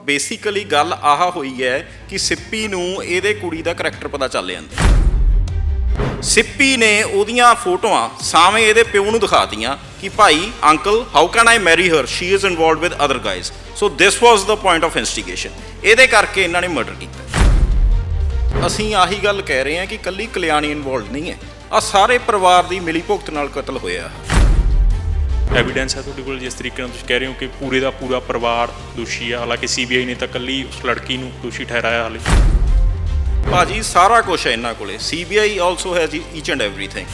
Basically ਗੱਲ ਆਹ ਹੋਈ ਹੈ ਕਿ ਸਿੱਪੀ ਨੂੰ ਇਹਦੇ ਕੁੜੀ ਦਾ ਕਰੈਕਟਰ ਪਤਾ ਚੱਲ ਜਾਂਦਾ। ਸਿੱਪੀ ਨੇ ਉਹਦੀਆਂ ਫੋਟੋਆਂ ਸਾਵੇਂ ਇਹਦੇ ਪਿਓ ਨੂੰ ਦਿਖਾਤੀਆਂ ਕਿ ਭਾਈ uncle how can I marry her, she is involved with other guys, so this was the point of investigation. ਇਹਦੇ ਕਰਕੇ ਇਹਨਾਂ ਨੇ ਮਰਡਰ ਕੀਤਾ। ਅਸੀਂ ਆਹੀ ਗੱਲ ਕਹਿ ਰਹੇ ਹਾਂ ਕਿ ਕੱਲੀ ਕਲਿਆਣੀ ਇਨਵੋਲਵਡ ਨਹੀਂ ਹੈ, ਆ ਸਾਰੇ ਪਰਿਵਾਰ ਦੀ ਮਿਲੀ ਭੁਗਤ ਨਾਲ ਕਤਲ ਹੋਇਆ। ਐਵੀਡੈਂਸ ਹੈ ਤੁਹਾਡੇ ਕੋਲ ਜਿਸ ਤਰੀਕੇ ਨਾਲ ਤੁਸੀਂ ਕਹਿ ਰਹੇ ਹੋ ਕਿ ਪੂਰੇ ਦਾ ਪੂਰਾ ਪਰਿਵਾਰ ਦੋਸ਼ੀ ਹੈ, ਹਾਲਾਂਕਿ ਸੀਬੀਆਈ ਨੇ ਤਾਂ ਇਕੱਲੀ ਉਸ ਲੜਕੀ ਨੂੰ ਦੋਸ਼ੀ ਠਹਿਰਾਇਆ ਹਾਲੇ। ਭਾਜੀ ਸਾਰਾ ਕੁਝ ਹੈ ਇਹਨਾਂ ਕੋਲੇ, CBI also has each and everything.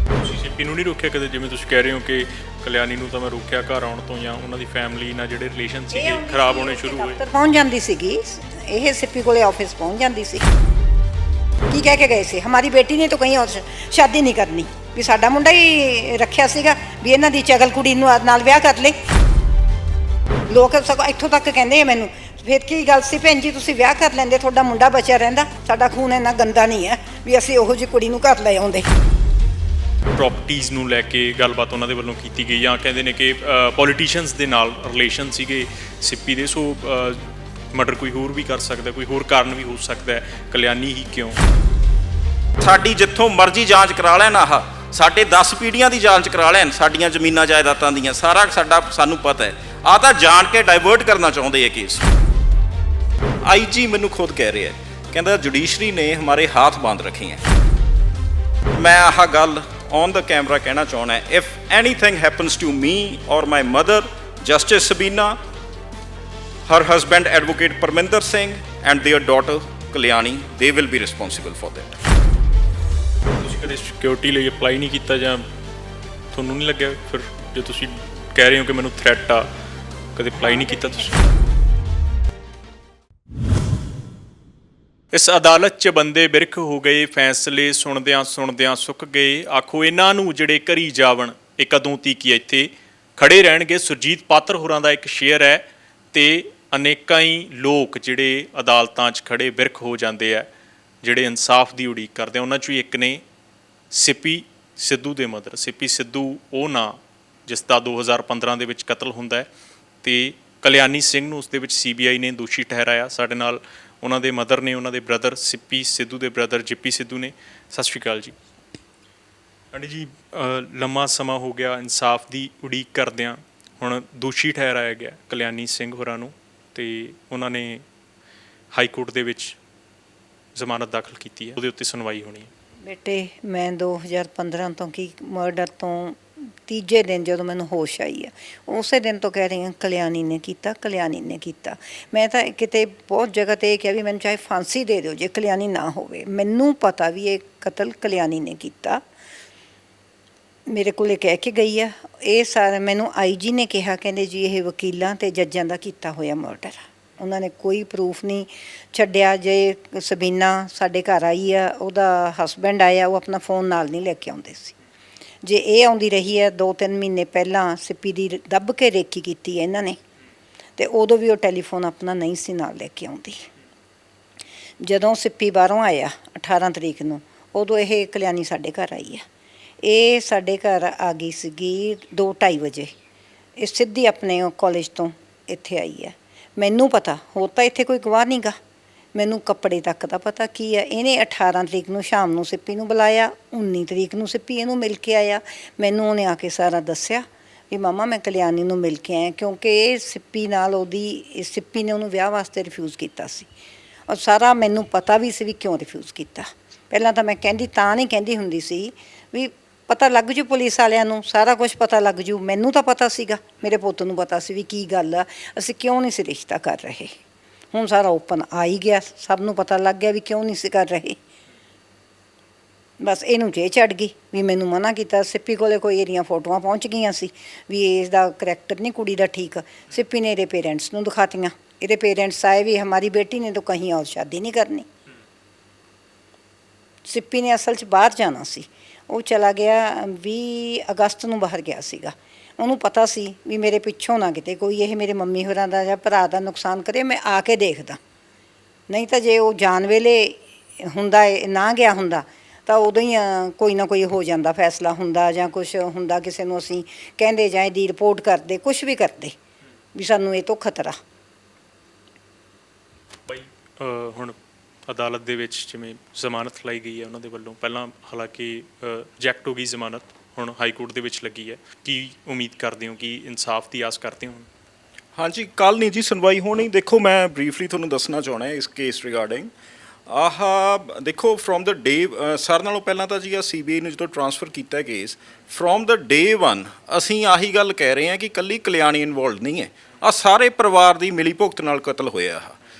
ਤੁਸੀਂ ਸਿੱਪੀ ਨੂੰ ਨਹੀਂ ਰੋਕਿਆ ਕਦੇ? ਜਿਵੇਂ ਤੁਸੀਂ ਕਹਿ ਰਹੇ ਹੋ ਕਿ ਕਲਿਆਣੀ ਨੂੰ ਤਾਂ ਮੈਂ ਰੋਕਿਆ ਘਰ ਆਉਣ ਤੋਂ, ਜਾਂ ਉਹਨਾਂ ਦੀ ਫੈਮਿਲੀ ਨਾਲ ਜਿਹੜੇ ਰਿਲੇਸ਼ਨ ਸੀਗੇ ਖਰਾਬ ਹੋਣੇ ਸ਼ੁਰੂ ਹੋਏ। ਦਫ਼ਤਰ ਪਹੁੰਚ ਜਾਂਦੀ ਸੀਗੀ, ਇਹ ਸਿੱਪੀ ਕੋਲੇ ਆਫਿਸ ਪਹੁੰਚ ਜਾਂਦੀ ਸੀ। ਕੀ ਕਹਿ ਕੇ ਗਏ ਸੀ, ਹਮਾਰੀ ਬੇਟੀ ਨੇ ਤਾਂ ਕहीं और ਸ਼ਾਦੀ ਨਹੀਂ ਕਰਨੀ, ਵੀ ਸਾਡਾ ਮੁੰਡਾ ਹੀ ਰੱਖਿਆ ਸੀਗਾ ਵੀ ਇਹਨਾਂ ਦੀ ਚਗਲ ਕੁੜੀ ਨੂੰ ਨਾਲ ਵਿਆਹ ਕਰ ਲੈ। ਲੋਕ ਸਗੋਂ ਇੱਥੋਂ ਤੱਕ ਕਹਿੰਦੇ ਮੈਨੂੰ, ਫਿਰ ਕੀ ਗੱਲ ਸੀ ਭੈਣ ਜੀ, ਤੁਸੀਂ ਵਿਆਹ ਕਰ ਲੈਂਦੇ, ਤੁਹਾਡਾ ਮੁੰਡਾ ਬਚਿਆ ਰਹਿੰਦਾ, ਸਾਡਾ ਖੂਨ ਇੰਨਾ ਗੰਦਾ ਨਹੀਂ ਹੈ ਵੀ ਅਸੀਂ ਉਹੋ ਜਿਹੀ ਕੁੜੀ ਨੂੰ ਘਰ ਲੈ ਆਉਂਦੇ। ਪ੍ਰੋਪਰਟੀਜ਼ ਨੂੰ ਲੈ ਕੇ ਗੱਲਬਾਤ ਉਹਨਾਂ ਦੇ ਵੱਲੋਂ ਕੀਤੀ ਗਈ, ਜਾਂ ਕਹਿੰਦੇ ਨੇ ਕਿ ਪੋਲੀਟੀਸ਼ੀਅਨਸ ਦੇ ਨਾਲ ਰਿਲੇਸ਼ਨ ਸੀਗੇ ਸਿੱਪੀ ਦੇ, ਸੋ ਮਰਡਰ ਕੋਈ ਹੋਰ ਵੀ ਕਰ ਸਕਦਾ, ਕੋਈ ਹੋਰ ਕਾਰਨ ਵੀ ਹੋ ਸਕਦਾ ਹੈ, ਕਲਿਆਣੀ ਹੀ ਕਿਉਂ? ਸਾਡੀ ਜਿੱਥੋਂ ਮਰਜ਼ੀ ਜਾਂਚ ਕਰਾ ਲੈਣ, ਆਹ ਸਾਡੇ 10 ਪੀੜ੍ਹੀਆਂ ਦੀ ਜਾਂਚ ਕਰਾ ਲੈਣ ਸਾਡੀਆਂ ਜ਼ਮੀਨਾਂ ਜਾਇਦਾਦਾਂ ਦੀਆਂ, ਸਾਰਾ ਸਾਨੂੰ ਪਤਾ ਹੈ। ਆਹ ਤਾਂ ਜਾਣ ਕੇ ਡਾਇਵਰਟ ਕਰਨਾ ਚਾਹੁੰਦੇ ਆ ਕੇਸ। ਆਈਜੀ ਮੈਨੂੰ ਖੁਦ ਕਹਿ ਰਿਹਾ, ਕਹਿੰਦਾ ਜੁਡੀਸ਼ਰੀ ਨੇ ਹਮਾਰੇ ਹੱਥ ਬੰਦ ਰੱਖੇ ਹੈ। ਮੈਂ ਆਹ ਗੱਲ ਔਨ ਦਾ ਕੈਮਰਾ ਕਹਿਣਾ ਚਾਹੁੰਦਾ, if anything happens to me or my mother, justice Sabina, her husband advocate Parminder Singh and their daughter Kalyani, they will be responsible for that. ਤੁਸੀਂ ਕਦੇ ਸਿਕਿਉਰਿਟੀ ਲਈ ਅਪਲਾਈ ਨਹੀਂ ਕੀਤਾ, ਜਾਂ ਤੁਹਾਨੂੰ ਨਹੀਂ ਲੱਗਿਆ ਫਿਰ ਜੇ ਤੁਸੀਂ ਕਹਿ ਰਹੇ ਹੋ ਕਿ ਮੈਨੂੰ ਥ੍ਰੈਟ ਆ, ਕਦੇ ਅਪਲਾਈ ਨਹੀਂ ਕੀਤਾ ਤੁਸੀਂ? ਇਸ ਅਦਾਲਤ 'ਚ ਬੰਦੇ ਬਿਰਖ ਹੋ ਗਏ, ਫੈਸਲੇ ਸੁਣਦਿਆਂ ਸੁਣਦਿਆਂ ਸੁੱਕ ਗਏ, ਆਖੋ ਇਹਨਾਂ ਨੂੰ ਜਿਹੜੇ ਘਰੀ ਜਾਵਣ ਇਹ ਕਦੋਂ ਤੀਕ ਇੱਥੇ ਖੜੇ ਰਹਿਣਗੇ। ਸੁਰਜੀਤ ਪਾਤਰ ਹੋਰਾਂ ਦਾ ਇੱਕ ਸ਼ੇਅਰ ਹੈ, ਤੇ ਅਨੇਕਾਂ ਹੀ ਲੋਕ ਜਿਹੜੇ ਅਦਾਲਤਾਂ 'ਚ ਖੜੇ ਬਿਰਖ ਹੋ ਜਾਂਦੇ ਆ, ਜਿਹੜੇ ਇਨਸਾਫ ਦੀ ਉਡੀਕ ਕਰਦੇ ਆ। ਉਹਨਾਂ 'ਚੋਂ ਇੱਕ ਨੇ ਸਿੱਪੀ ਸਿੱਧੂ ਦੇ ਮਦਰ। ਸਿੱਪੀ ਸਿੱਧੂ ਉਹ ਨਾਂ ਜਿਸ ਦਾ 2015 ਦੇ ਵਿੱਚ ਕਤਲ ਹੁੰਦਾ ਹੈ, ਤੇ ਕਲਿਆਣੀ ਸਿੰਘ ਨੂੰ ਉਸ ਦੇ ਵਿੱਚ ਸੀਬੀਆਈ ਨੇ ਦੋਸ਼ੀ ਠਹਿਰਾਇਆ। ਸਾਡੇ ਨਾਲ ਉਹਨਾਂ ਦੇ ਮਦਰ ਨੇ, ਉਹਨਾਂ ਦੇ ਬ੍ਰਦਰ ਸਿੱਪੀ ਸਿੱਧੂ ਦੇ ਬ੍ਰਦਰ ਜਿੱਪੀ ਸਿੱਧੂ ਨੇ। ਸਤਿ ਸ਼੍ਰੀ ਅਕਾਲ ਜੀ। ਆਂਟੀ ਜੀ, ਲੰਮਾ ਸਮਾਂ ਹੋ ਗਿਆ ਇਨਸਾਫ ਦੀ ਉਡੀਕ ਕਰਦਿਆਂ, ਹੁਣ ਦੋਸ਼ੀ ਠਹਿਰਾਇਆ ਗਿਆ ਕਲਿਆਣੀ ਸਿੰਘ ਹੋਰਾਂ ਨੂੰ, ਤੇ ਉਹਨਾਂ ਨੇ ਹਾਈ ਕੋਰਟ ਦੇ ਵਿੱਚ ਜ਼ਮਾਨਤ ਦਾਖਲ ਕੀਤੀ ਹੈ, ਉਹਦੇ ਉੱਤੇ ਸੁਣਵਾਈ ਹੋਣੀ ਹੈ। ਬੇਟੇ ਮੈਂ 2015 ਤੋਂ ਕੀ ਮਰਡਰ ਤੋਂ ਤੀਜੇ ਦਿਨ ਜਦੋਂ ਮੈਨੂੰ ਹੋਸ਼ ਆਈ ਆ, ਉਸੇ ਦਿਨ ਤੋਂ ਕਹਿ ਰਹੀ ਹਾਂ ਕਲਿਆਣੀ ਨੇ ਕੀਤਾ, ਕਲਿਆਣੀ ਨੇ ਕੀਤਾ। ਮੈਂ ਤਾਂ ਕਿਤੇ ਬਹੁਤ ਜਗ੍ਹਾ 'ਤੇ ਇਹ ਕਿਹਾ ਵੀ ਮੈਨੂੰ ਚਾਹੇ ਫਾਂਸੀ ਦੇ ਦਿਓ ਜੇ ਕਲਿਆਣੀ ਨਾ ਹੋਵੇ। ਮੈਨੂੰ ਪਤਾ ਵੀ ਇਹ ਕਤਲ ਕਲਿਆਣੀ ਨੇ ਕੀਤਾ, ਮੇਰੇ ਕੋਲੇ ਕਹਿ ਕੇ ਗਈ ਆ ਇਹ ਸਾਰਾ। ਮੈਨੂੰ ਆਈਜੀ ਨੇ ਕਿਹਾ, ਕਹਿੰਦੇ ਜੀ ਇਹ ਵਕੀਲਾਂ ਤੇ ਜੱਜਾਂ ਦਾ ਕੀਤਾ ਹੋਇਆ ਮਰਡਰ, ਉਹਨਾਂ ਨੇ ਕੋਈ ਪ੍ਰੂਫ ਨਹੀਂ ਛੱਡਿਆ। ਜੇ ਸਬੀਨਾ ਸਾਡੇ ਘਰ ਆਈ ਆ, ਉਹਦਾ ਹਸਬੈਂਡ ਆਇਆ, ਉਹ ਆਪਣਾ ਫੋਨ ਨਾਲ ਨਹੀਂ ਲੈ ਕੇ ਆਉਂਦੇ ਸੀ। ਜੇ ਇਹ ਆਉਂਦੀ ਰਹੀ ਹੈ 2-3 ਮਹੀਨੇ ਪਹਿਲਾਂ ਸਿੱਪੀ ਦੀ ਦੱਬ ਕੇ ਰੇਕੀ ਕੀਤੀ ਹੈ ਇਹਨਾਂ ਨੇ, ਤੇ ਉਦੋਂ ਵੀ ਉਹ ਟੈਲੀਫੋਨ ਆਪਣਾ ਨਹੀਂ ਸੀ ਨਾਲ ਲੈ ਕੇ ਆਉਂਦੀ। ਜਦੋਂ ਸਿੱਪੀ ਬਾਹਰੋਂ ਆਇਆ 18 ਤਰੀਕ ਨੂੰ, ਉਦੋਂ ਇਹ ਕਲਿਆਣੀ ਸਾਡੇ ਘਰ ਆਈ ਹੈ। ਇਹ ਸਾਡੇ ਘਰ ਆ ਗਈ ਸੀਗੀ 2-2:30 ਵਜੇ। ਇਹ ਸਿੱਧੀ ਆਪਣੇ ਕਾਲਜ ਤੋਂ ਇੱਥੇ ਆਈ ਹੈ। ਮੈਨੂੰ ਪਤਾ ਹੋਰ ਤਾਂ ਇੱਥੇ ਕੋਈ ਗਵਾਹ ਨਹੀਂ ਗਾ, ਮੈਨੂੰ ਕੱਪੜੇ ਤੱਕ ਦਾ ਪਤਾ ਕੀ ਹੈ। ਇਹਨੇ 18 ਤਰੀਕ ਨੂੰ ਸ਼ਾਮ ਨੂੰ ਸਿੱਪੀ ਨੂੰ ਬੁਲਾਇਆ, 19 ਤਰੀਕ ਨੂੰ ਸਿੱਪੀ ਇਹਨੂੰ ਮਿਲ ਕੇ ਆਇਆ। ਮੈਨੂੰ ਉਹਨੇ ਆ ਕੇ ਸਾਰਾ ਦੱਸਿਆ ਵੀ ਮਾਮਾ ਮੈਂ ਕਲਿਆਣੀ ਨੂੰ ਮਿਲ ਕੇ ਆਇਆ, ਕਿਉਂਕਿ ਇਹ ਸਿੱਪੀ ਨਾਲ ਸਿੱਪੀ ਨੇ ਉਹਨੂੰ ਵਿਆਹ ਵਾਸਤੇ ਰਿਫਿਊਜ਼ ਕੀਤਾ ਸੀ, ਔਰ ਸਾਰਾ ਮੈਨੂੰ ਪਤਾ ਵੀ ਸੀ ਵੀ ਕਿਉਂ ਰਿਫਿਊਜ਼ ਕੀਤਾ। ਪਹਿਲਾਂ ਤਾਂ ਮੈਂ ਕਹਿੰਦੀ ਤਾਂ ਨਹੀਂ ਕਹਿੰਦੀ ਹੁੰਦੀ ਸੀ ਵੀ ਪਤਾ ਲੱਗ ਜੂ ਪੁਲਿਸ ਵਾਲਿਆਂ ਨੂੰ, ਸਾਰਾ ਕੁਝ ਪਤਾ ਲੱਗ ਜੂ। ਮੈਨੂੰ ਤਾਂ ਪਤਾ ਸੀਗਾ, ਮੇਰੇ ਪੁੱਤ ਨੂੰ ਪਤਾ ਸੀ ਵੀ ਕੀ ਗੱਲ ਆ, ਅਸੀਂ ਕਿਉਂ ਨਹੀਂ ਸੀ ਰਿਸ਼ਤਾ ਕਰ ਰਹੇ। ਹੁਣ ਸਾਰਾ ਓਪਨ ਆ ਹੀ ਗਿਆ, ਸਭ ਨੂੰ ਪਤਾ ਲੱਗ ਗਿਆ ਵੀ ਕਿਉਂ ਨਹੀਂ ਸੀ ਕਰ ਰਹੇ। ਬਸ ਇਹਨੂੰ ਜੇ ਚੜ੍ਹ ਗਈ ਵੀ ਮੈਨੂੰ ਮਨਾ ਕੀਤਾ। ਸਿੱਪੀ ਕੋਲੇ ਕੋਈ ਇਹਦੀਆਂ ਫੋਟੋਆਂ ਪਹੁੰਚ ਗਈਆਂ ਸੀ ਵੀ ਇਸ ਦਾ ਕਰੈਕਟਰ ਨਹੀਂ ਕੁੜੀ ਦਾ ਠੀਕ। ਸਿੱਪੀ ਨੇ ਇਹਦੇ ਪੇਰੈਂਟਸ ਨੂੰ ਦਿਖਾਤੀਆਂ, ਇਹਦੇ ਪੇਰੈਂਟਸ ਆਏ ਵੀ ਹਮਾਰੀ ਬੇਟੀ ਨੇ ਤਾਂ ਕहीं और शादी नहीं करनी। ਸਿੱਪੀ ਨੇ ਅਸਲ 'ਚ ਬਾਹਰ ਜਾਣਾ ਸੀ, ਉਹ ਚਲਾ ਗਿਆ 20 ਅਗਸਤ ਨੂੰ ਬਾਹਰ ਗਿਆ ਸੀਗਾ। ਉਹਨੂੰ ਪਤਾ ਸੀ ਵੀ ਮੇਰੇ ਪਿੱਛੋਂ ਨਾ ਕਿਤੇ ਕੋਈ ਇਹ ਮੇਰੇ ਮੰਮੀ ਹੋਰਾਂ ਦਾ ਜਾਂ ਭਰਾ ਦਾ ਨੁਕਸਾਨ ਕਰੇ, ਮੈਂ ਆ ਕੇ ਦੇਖਦਾ। ਨਹੀਂ ਤਾਂ ਜੇ ਉਹ ਜਾਣ ਵੇਲੇ ਹੁੰਦਾ ਨਾ ਗਿਆ ਹੁੰਦਾ ਤਾਂ ਉਦੋਂ ਹੀ ਕੋਈ ਨਾ ਕੋਈ ਹੋ ਜਾਂਦਾ, ਫੈਸਲਾ ਹੁੰਦਾ ਜਾਂ ਕੁਛ ਹੁੰਦਾ, ਕਿਸੇ ਨੂੰ ਅਸੀਂ ਕਹਿੰਦੇ ਜਾਂ ਇਹਦੀ ਰਿਪੋਰਟ ਕਰਦੇ, ਕੁਛ ਵੀ ਕਰਦੇ ਵੀ ਸਾਨੂੰ ਇਹ ਤੋਂ ਖਤਰਾ। ਹੁਣ ਅਦਾਲਤ ਦੇ ਵਿੱਚ ਜਿਵੇਂ ਜ਼ਮਾਨਤ ਲਾਈ ਗਈ ਹੈ ਉਹਨਾਂ ਦੇ ਵੱਲੋਂ, ਪਹਿਲਾਂ ਹਾਲਾਂਕਿ ਰਿਜੈਕਟ ਹੋ ਗਈ ਜ਼ਮਾਨਤ, ਹੁਣ ਹਾਈ ਕੋਰਟ ਦੇ ਵਿੱਚ ਲੱਗੀ ਹੈ, ਕੀ ਉਮੀਦ ਕਰਦੇ ਹੋ ਕਿ ਇਨਸਾਫ ਦੀ ਆਸ ਕਰਦੇ ਹੋ? ਹਾਂਜੀ, ਕੱਲ ਨਹੀਂ ਜੀ ਸੁਣਵਾਈ ਹੋਣੀ। ਦੇਖੋ ਮੈਂ ਬਰੀਫਲੀ ਤੁਹਾਨੂੰ ਦੱਸਣਾ ਚਾਹਣਾ ਇਸ ਕੇਸ ਰਿਗਾਰਡਿੰਗ ਦੇਖੋ ਫਰੋਮ ਦ ਡੇ ਸਰ ਨਾਲੋਂ ਪਹਿਲਾਂ ਤਾਂ ਜੀ ਸੀਬੀਆਈ ਨੂੰ ਜਦੋਂ ਟ੍ਰਾਂਸਫਰ ਕੀਤਾ ਕੇਸ, ਫਰੋਮ ਦ ਡੇ 1 ਅਸੀਂ ਆਹੀ ਗੱਲ ਕਹਿ ਰਹੇ ਹਾਂ ਕਿ ਕੱਲੀ ਕਲਿਆਣੀ ਇਨਵੋਲਵਡ ਨਹੀਂ ਹੈ, ਸਾਰੇ ਪਰਿਵਾਰ ਦੀ ਮਿਲੀ ਭੁਗਤ ਨਾਲ ਕਤਲ ਹੋਇਆ।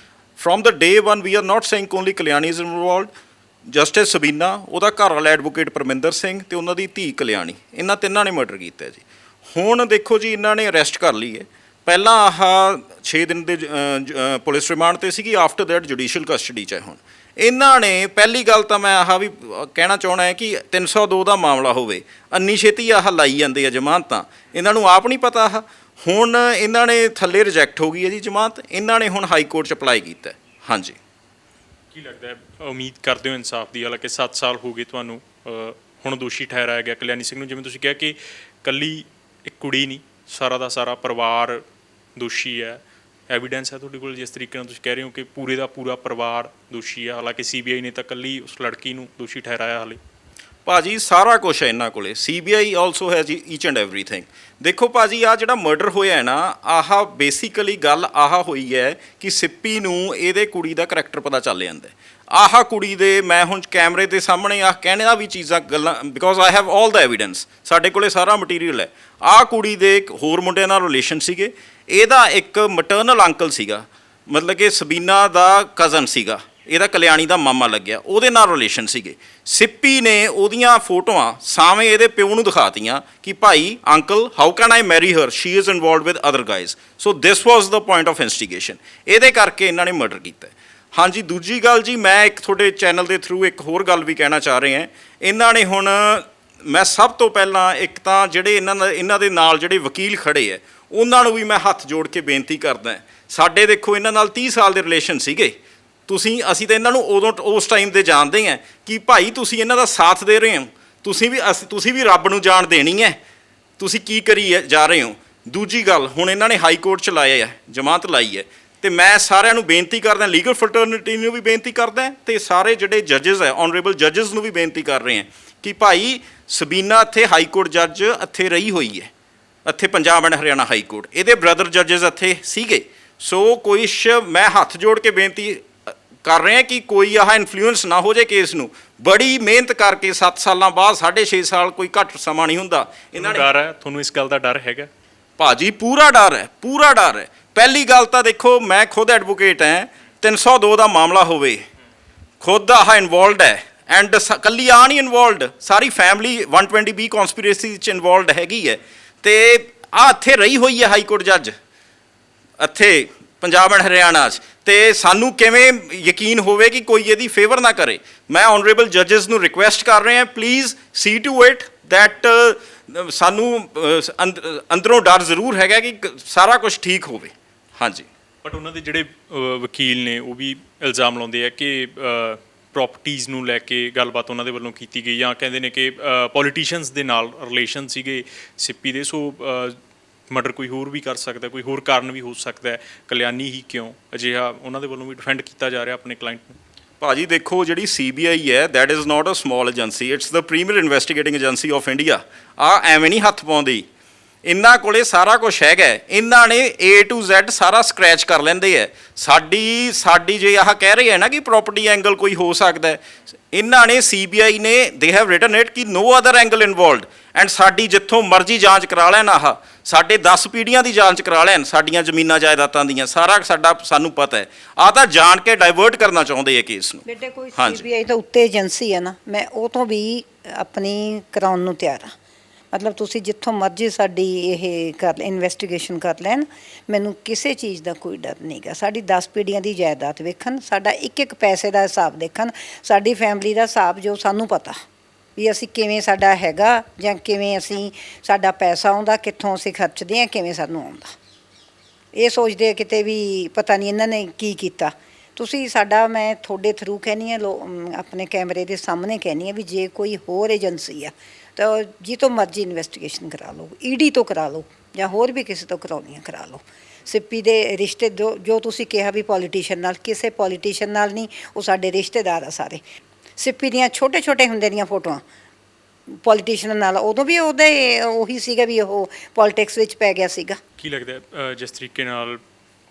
From the day 1 we are not saying only Kalyani is involved, justice Sabina, ਉਹਦਾ ਘਰ ਵਾਲਾ ਐਡਵੋਕੇਟ ਪਰਮਿੰਦਰ ਸਿੰਘ ਤੇ ਉਹਨਾਂ ਦੀ ਧੀ ਕਲਿਆਣੀ, ਇਹਨਾਂ ਤਿੰਨਾਂ ਨੇ ਮਰਡਰ ਕੀਤਾ ਜੀ। ਹੁਣ ਦੇਖੋ ਜੀ ਇਹਨਾਂ ਨੇ ਅਰੈਸਟ ਕਰ ਲਈ ਹੈ। ਪਹਿਲਾਂ 6 ਦਿਨ ਦੇ ਪੁਲਿਸ ਰਿਮਾਂਡ ਤੇ ਸੀਗੀ, ਆਫਟਰ ਦੈਟ ਜੁਡੀਸ਼ੀਅਲ ਕਸਟਡੀ 'ਚ ਹੈ। ਹੁਣ ਇਹਨਾਂ ਨੇ ਪਹਿਲੀ ਗੱਲ ਤਾਂ ਮੈਂ ਵੀ ਕਹਿਣਾ ਚਾਹੁੰਦਾ ਹੈ ਕਿ 302 ਦਾ ਮਾਮਲਾ ਹੋਵੇ, ਇੰਨੀ ਛੇਤੀ ਲਾਈ ਜਾਂਦੇ ਆ ਜ਼ਮਾਨਤਾਂ, ਇਹਨਾਂ ਨੂੰ ਆਪ ਨਹੀਂ ਪਤਾ। ਹੁਣ ਇਹਨਾਂ ਨੇ ਥੱਲੇ ਰਿਜੈਕਟ ਹੋ ਗਈ ਹੈ ਜੀ ਜ਼ਮਾਨਤ, ਇਹਨਾਂ ਨੇ ਹੁਣ ਹਾਈ ਕੋਰਟ 'ਚ ਅਪਲਾਈ ਕੀਤਾ। ਹਾਂਜੀ, ਕੀ ਲੱਗਦਾ ਹੈ, ਉਮੀਦ ਕਰਦੇ ਹੋ ਇਨਸਾਫ ਦੀ? ਹਾਲਾਂਕਿ 7 ਸਾਲ ਹੋ ਗਏ ਤੁਹਾਨੂੰ, ਹੁਣ ਦੋਸ਼ੀ ਠਹਿਰਾਇਆ ਗਿਆ ਕਲਿਆਣੀ ਸਿੰਘ ਨੂੰ। ਜਿਵੇਂ ਤੁਸੀਂ ਕਿਹਾ ਕਿ ਕੱਲੀ ਇੱਕ ਕੁੜੀ ਨਹੀਂ, ਸਾਰਾ ਦਾ ਸਾਰਾ ਪਰਿਵਾਰ ਦੋਸ਼ੀ ਹੈ, ਐਵੀਡੈਂਸ ਹੈ ਤੁਹਾਡੇ ਕੋਲ ਜਿਸ ਤਰੀਕੇ ਨਾਲ ਤੁਸੀਂ ਕਹਿ ਰਹੇ ਹੋ ਕਿ ਪੂਰੇ ਦਾ ਪੂਰਾ ਪਰਿਵਾਰ ਦੋਸ਼ੀ ਹੈ, ਹਾਲਾਂਕਿ ਸੀਬੀਆਈ ਨੇ ਤਾਂ ਕੱਲੀ ਉਸ ਲੜਕੀ ਨੂੰ ਦੋਸ਼ੀ ਠਹਿਰਾਇਆ ਹਾਲੇ? ਭਾਜੀ ਸਾਰਾ ਕੁਛ ਹੈ ਇਹਨਾਂ ਕੋਲੇ, CBI also has each and everything. ਦੇਖੋ ਭਾਜੀ ਜਿਹੜਾ ਮਰਡਰ ਹੋਇਆ ਹੈ ਨਾ, ਬੇਸਿਕਲੀ ਗੱਲ ਹੋਈ ਹੈ ਕਿ ਸਿੱਪੀ ਨੂੰ ਇਹਦੇ ਕੁੜੀ ਦਾ ਕਰੈਕਟਰ ਪਤਾ ਚੱਲ ਜਾਂਦਾ। ਕੁੜੀ ਦੇ ਮੈਂ ਹੁਣ ਕੈਮਰੇ ਦੇ ਸਾਹਮਣੇ ਕਹਿਣੇ ਦਾ ਵੀ ਚੀਜ਼ਾਂ ਗੱਲਾਂ, because I have all the evidence, ਸਾਡੇ ਕੋਲੇ ਸਾਰਾ ਮਟੀਰੀਅਲ ਹੈ। ਕੁੜੀ ਦੇ ਹੋਰ ਮੁੰਡਿਆਂ ਨਾਲ ਰਿਲੇਸ਼ਨ ਸੀਗੇ, ਇਹਦਾ ਇੱਕ ਮਟਰਨਲ ਅੰਕਲ ਸੀਗਾ, ਮਤਲਬ ਕਿ ਸਬੀਨਾ ਦਾ ਕਜ਼ਨ ਸੀਗਾ, ਇਹਦਾ ਕਲਿਆਣੀ ਦਾ ਮਾਮਾ ਲੱਗਿਆ, ਉਹਦੇ ਨਾਲ ਰਿਲੇਸ਼ਨ ਸੀਗੇ। ਸਿੱਪੀ ਨੇ ਉਹਦੀਆਂ ਫੋਟੋਆਂ ਸਾਵੇਂ ਇਹਦੇ ਪਿਓ ਨੂੰ ਦਿਖਾਤੀਆਂ ਕਿ ਭਾਈ uncle how can I marry her, she is involved with other guys. So this was the point of investigation, ਇਹਦੇ ਕਰਕੇ ਇਹਨਾਂ ਨੇ ਮਰਡਰ ਕੀਤਾ। ਹਾਂਜੀ, ਦੂਜੀ ਗੱਲ ਜੀ, ਮੈਂ ਇੱਕ ਤੁਹਾਡੇ ਚੈਨਲ ਦੇ ਥਰੂ ਇੱਕ ਹੋਰ ਗੱਲ ਵੀ ਕਹਿਣਾ ਚਾਹ ਰਹੇ ਹਾਂ। ਇਹਨਾਂ ਨੇ ਹੁਣ, ਮੈਂ ਸਭ ਤੋਂ ਪਹਿਲਾਂ ਇੱਕ ਤਾਂ ਜਿਹੜੇ ਇਹਨਾਂ ਦੇ ਨਾਲ ਜਿਹੜੇ ਵਕੀਲ ਖੜੇ ਹੈ ਉਹਨਾਂ ਨੂੰ ਵੀ ਮੈਂ ਹੱਥ ਜੋੜ ਕੇ ਬੇਨਤੀ ਕਰਦਾ, ਸਾਡੇ ਦੇਖੋ ਇਹਨਾਂ ਨਾਲ 30 ਸਾਲ ਦੇ ਰਿਲੇਸ਼ਨ ਸੀਗੇ, ਅਸੀਂ ਤਾਂ ਇਹਨਾਂ ਨੂੰ ਉਸ ਟਾਈਮ ਦੇ ਜਾਣਦੇ ਹਾਂ ਕਿ ਭਾਈ ਤੁਸੀਂ ਇਹਨਾਂ ਦਾ ਸਾਥ ਦੇ ਰਹੇ ਹੋ, ਤੁਸੀਂ ਵੀ ਰੱਬ ਨੂੰ ਜਾਣ ਦੇਣੀ ਹੈ, ਤੁਸੀਂ ਕੀ ਕਰੀ ਜਾ ਰਹੇ ਹੋ। ਦੂਜੀ ਗੱਲ, ਹੁਣ ਇਹਨਾਂ ਨੇ ਹਾਈ ਕੋਰਟ 'ਚ ਲਾਇਆ ਹੈ, ਜ਼ਮਾਨਤ ਲਾਈ ਹੈ, ਤੇ ਮੈਂ ਸਾਰਿਆਂ ਨੂੰ ਬੇਨਤੀ ਕਰਦਾ, ਲੀਗਲ ਫਰਟਰਨਿਟੀ ਨੂੰ ਵੀ ਬੇਨਤੀ ਕਰਦਾ ਤੇ ਸਾਰੇ ਜਿਹੜੇ ਜੱਜਸ ਹੈ, ਆਨਰੇਬਲ ਜੱਜਸ ਨੂੰ ਵੀ ਬੇਨਤੀ ਕਰ ਰਹੇ ਹਾਂ ਕਿ ਭਾਈ ਸਬੀਨਾ ਇੱਥੇ ਹਾਈ ਕੋਰਟ ਜੱਜ ਇੱਥੇ ਰਹੀ ਹੋਈ ਹੈ, ਇੱਥੇ Punjab and Haryana high court, ਇਹਦੇ ਬ੍ਰਦਰ ਜੱਜਸ ਇੱਥੇ ਸੀਗੇ। ਸੋ ਮੈਂ ਹੱਥ ਜੋੜ ਕੇ ਬੇਨਤੀ ਕਰ ਰਹੇ ਹਾਂ ਕਿ ਕੋਈ ਇਨਫਲੂਐਂਸ ਨਾ ਹੋ ਜਾਏ ਕੇਸ ਨੂੰ। ਬੜੀ ਮਿਹਨਤ ਕਰਕੇ 7 ਸਾਲਾਂ ਬਾਅਦ 6.5 ਸਾਲ ਕੋਈ ਘੱਟ ਸਮਾਂ ਨਹੀਂ ਹੁੰਦਾ। ਇਹਨਾਂ ਡਰ ਹੈ ਤੁਹਾਨੂੰ, ਇਸ ਗੱਲ ਦਾ ਡਰ ਹੈਗਾ? ਭਾਜੀ ਪੂਰਾ ਡਰ ਹੈ, ਪੂਰਾ ਡਰ ਹੈ। ਪਹਿਲੀ ਗੱਲ ਤਾਂ ਦੇਖੋ, ਮੈਂ ਖੁਦ ਐਡਵੋਕੇਟ ਹਾਂ, 302 ਦਾ ਮਾਮਲਾ ਹੋਵੇ, ਖੁਦ ਇਨਵੋਲਵਡ ਹੈ, ਐਂਡ ਕੱਲੀ ਨਹੀਂ ਇਨਵੋਲਵਡ, ਸਾਰੀ ਫੈਮਿਲੀ 120B ਕੌਨਸਪੀਰੇਸੀ 'ਚ ਇਨਵੋਲਵਡ ਹੈਗੀ ਹੈ, ਤੇ ਇੱਥੇ ਰਹੀ ਹੋਈ ਹੈ ਹਾਈ ਕੋਰਟ ਜੱਜ, ਇੱਥੇ ਪੰਜਾਬ ਐਂਡ ਹਰਿਆਣਾ 'ਚ, ਤੇ ਸਾਨੂੰ ਕਿਵੇਂ ਯਕੀਨ ਹੋਵੇ ਕਿ ਕੋਈ ਇਹਦੀ ਫੇਵਰ ਨਾ ਕਰੇ। ਮੈਂ ਆਨਰੇਬਲ ਜੱਜਸ ਨੂੰ ਰਿਕੁਐਸਟ ਕਰ ਰਿਹਾ, please see to it that ਸਾਨੂੰ ਅੰਦਰੋਂ ਡਰ ਜ਼ਰੂਰ ਹੈਗਾ ਕਿ ਸਾਰਾ ਕੁਝ ਠੀਕ ਹੋਵੇ। ਹਾਂਜੀ, ਬਟ ਉਹਨਾਂ ਦੇ ਜਿਹੜੇ ਵਕੀਲ ਨੇ ਉਹ ਵੀ ਇਲਜ਼ਾਮ ਲਾਉਂਦੇ ਆ ਕਿ ਪ੍ਰੋਪਰਟੀਜ਼ ਨੂੰ ਲੈ ਕੇ ਗੱਲਬਾਤ ਉਹਨਾਂ ਦੇ ਵੱਲੋਂ ਕੀਤੀ ਗਈ, ਜਾਂ ਕਹਿੰਦੇ ਨੇ ਕਿ ਪੋਲੀਟੀਸ਼ੀਅਨਸ ਦੇ ਨਾਲ ਰਿਲੇਸ਼ਨ ਸੀਗੇ ਸਿੱਪੀ ਦੇ, ਸੋ ਮਰਡਰ ਕੋਈ ਹੋਰ ਵੀ ਕਰ ਸਕਦਾ, ਕੋਈ ਹੋਰ ਕਾਰਨ ਵੀ ਹੋ ਸਕਦਾ, ਕਲਿਆਣੀ ਹੀ ਕਿਉਂ, ਅਜਿਹਾ ਉਹਨਾਂ ਦੇ ਵੱਲੋਂ ਵੀ ਡਿਫੈਂਡ ਕੀਤਾ ਜਾ ਰਿਹਾ ਆਪਣੇ ਕਲਾਇੰਟ ਨੂੰ। ਭਾਜੀ ਦੇਖੋ, ਜਿਹੜੀ ਸੀਬੀਆਈ ਹੈ that is not a small agency, it's the premier investigating agency of India. ਐਵੇਂ ਨਹੀਂ ਹੱਥ ਪਾਉਂਦੀ, ਇਹਨਾਂ ਕੋਲੇ ਸਾਰਾ ਕੁਝ ਹੈਗਾ, ਇਹਨਾਂ ਨੇ A to Z ਸਾਰਾ ਸਕ੍ਰੈਚ ਕਰ ਲੈਂਦੇ ਹੈ। ਸਾਡੀ ਜੇ ਕਹਿ ਰਹੇ ਹੈ ਨਾ ਕਿ ਪ੍ਰੋਪਰਟੀ ਐਂਗਲ ਕੋਈ ਹੋ ਸਕਦਾ, ਇਹਨਾਂ ਨੇ ਸੀਬੀਆਈ ਨੇ ਦੇ ਹੈਵ ਰਿਟਨ ਇਟ ਕਿ no other angle involved, and ਸਾਡੀ ਜਿੱਥੋਂ ਮਰਜ਼ੀ ਜਾਂਚ ਕਰਾ ਲੈਣ, ਸਾਡੇ 10 ਪੀੜ੍ਹੀਆਂ ਦੀ ਜਾਂਚ ਕਰਾ ਲੈਣ, ਸਾਡੀਆਂ ਜ਼ਮੀਨਾਂ ਜਾਇਦਾਦਾਂ ਦੀਆਂ, ਸਾਰਾ ਸਾਨੂੰ ਪਤਾ ਹੈ। ਤਾਂ ਜਾਣ ਕੇ ਡਾਇਵਰਟ ਕਰਨਾ ਚਾਹੁੰਦੇ ਹੈ ਕੇਸ ਨੂੰ। ਬੇਟੇ ਕੋਈ ਸੀਬੀਆਈ ਤੋਂ ਉੱਤੇ ਏਜੰਸੀ ਹੈ ਨਾ, ਮੈਂ ਉਹ ਤੋਂ ਵੀ ਆਪਣੀ ਕਰਾਉਣ ਨੂੰ ਤਿਆਰ ਹਾਂ। ਮਤਲਬ ਤੁਸੀਂ ਜਿੱਥੋਂ ਮਰਜ਼ੀ ਸਾਡੀ ਇਹ ਇਨਵੈਸਟੀਗੇਸ਼ਨ ਕਰ ਲੈਣ, ਮੈਨੂੰ ਕਿਸੇ ਚੀਜ਼ ਦਾ ਕੋਈ ਡਰ ਨਹੀਂਗਾ। ਸਾਡੀ 10 ਪੀੜ੍ਹੀਆਂ ਦੀ ਜਾਇਦਾਦ ਵੇਖਣ, ਸਾਡਾ ਇੱਕ ਪੈਸੇ ਦਾ ਹਿਸਾਬ ਦੇਖਣ, ਸਾਡੀ ਫੈਮਿਲੀ ਦਾ ਹਿਸਾਬ ਜੋ ਸਾਨੂੰ ਪਤਾ ਵੀ ਅਸੀਂ ਕਿਵੇਂ ਸਾਡਾ ਹੈਗਾ, ਜਾਂ ਕਿਵੇਂ ਅਸੀਂ ਸਾਡਾ ਪੈਸਾ ਆਉਂਦਾ, ਕਿੱਥੋਂ ਅਸੀਂ ਖਰਚਦੇ ਹਾਂ, ਕਿਵੇਂ ਸਾਨੂੰ ਆਉਂਦਾ। ਇਹ ਸੋਚਦੇ ਆ ਕਿਤੇ ਵੀ ਪਤਾ ਨਹੀਂ ਇਹਨਾਂ ਨੇ ਕੀ ਕੀਤਾ। ਤੁਸੀਂ ਸਾਡਾ, ਮੈਂ ਤੁਹਾਡੇ ਥਰੂ ਕਹਿੰਦੀ ਹਾਂ, ਆਪਣੇ ਕੈਮਰੇ ਦੇ ਸਾਹਮਣੇ ਕਹਿੰਦੀ ਹਾਂ ਵੀ ਜੇ ਕੋਈ ਹੋਰ ਏਜੰਸੀ ਆ ਤਾਂ ਜੀ ਤੋਂ ਮਰਜ਼ੀ ਇਨਵੈਸਟੀਗੇਸ਼ਨ ਕਰਾ ਲਓ, ED ਤੋਂ ਕਰਾ ਲਓ, ਜਾਂ ਹੋਰ ਵੀ ਕਿਸੇ ਤੋਂ ਕਰਾਉਣੀ ਆ ਕਰਾ ਲਓ। ਸਿੱਪੀ ਦੇ ਰਿਸ਼ਤੇ ਜੋ ਤੁਸੀਂ ਕਿਹਾ ਵੀ ਪੋਲੀਟੀਸ਼ੀਅਨ ਨਾਲ, ਕਿਸੇ ਪੋਲੀਟੀਸ਼ੀਅਨ ਨਾਲ ਨਹੀਂ, ਉਹ ਸਾਡੇ ਰਿਸ਼ਤੇਦਾਰ ਆ ਸਾਰੇ। ਸਿੱਪੀ ਦੀਆਂ ਛੋਟੇ ਛੋਟੇ ਹੁੰਦੇ ਦੀਆਂ ਫੋਟੋਆਂ ਪੋਲੀਟੀਸ਼ੀਅਨ ਨਾਲ, ਉਦੋਂ ਵੀ ਉਹੀ ਸੀਗਾ ਵੀ ਉਹ ਪੋਲਿਟਿਕਸ ਵਿੱਚ ਪੈ ਗਿਆ ਸੀਗਾ। ਕੀ ਲੱਗਦਾ ਜਿਸ ਤਰੀਕੇ ਨਾਲ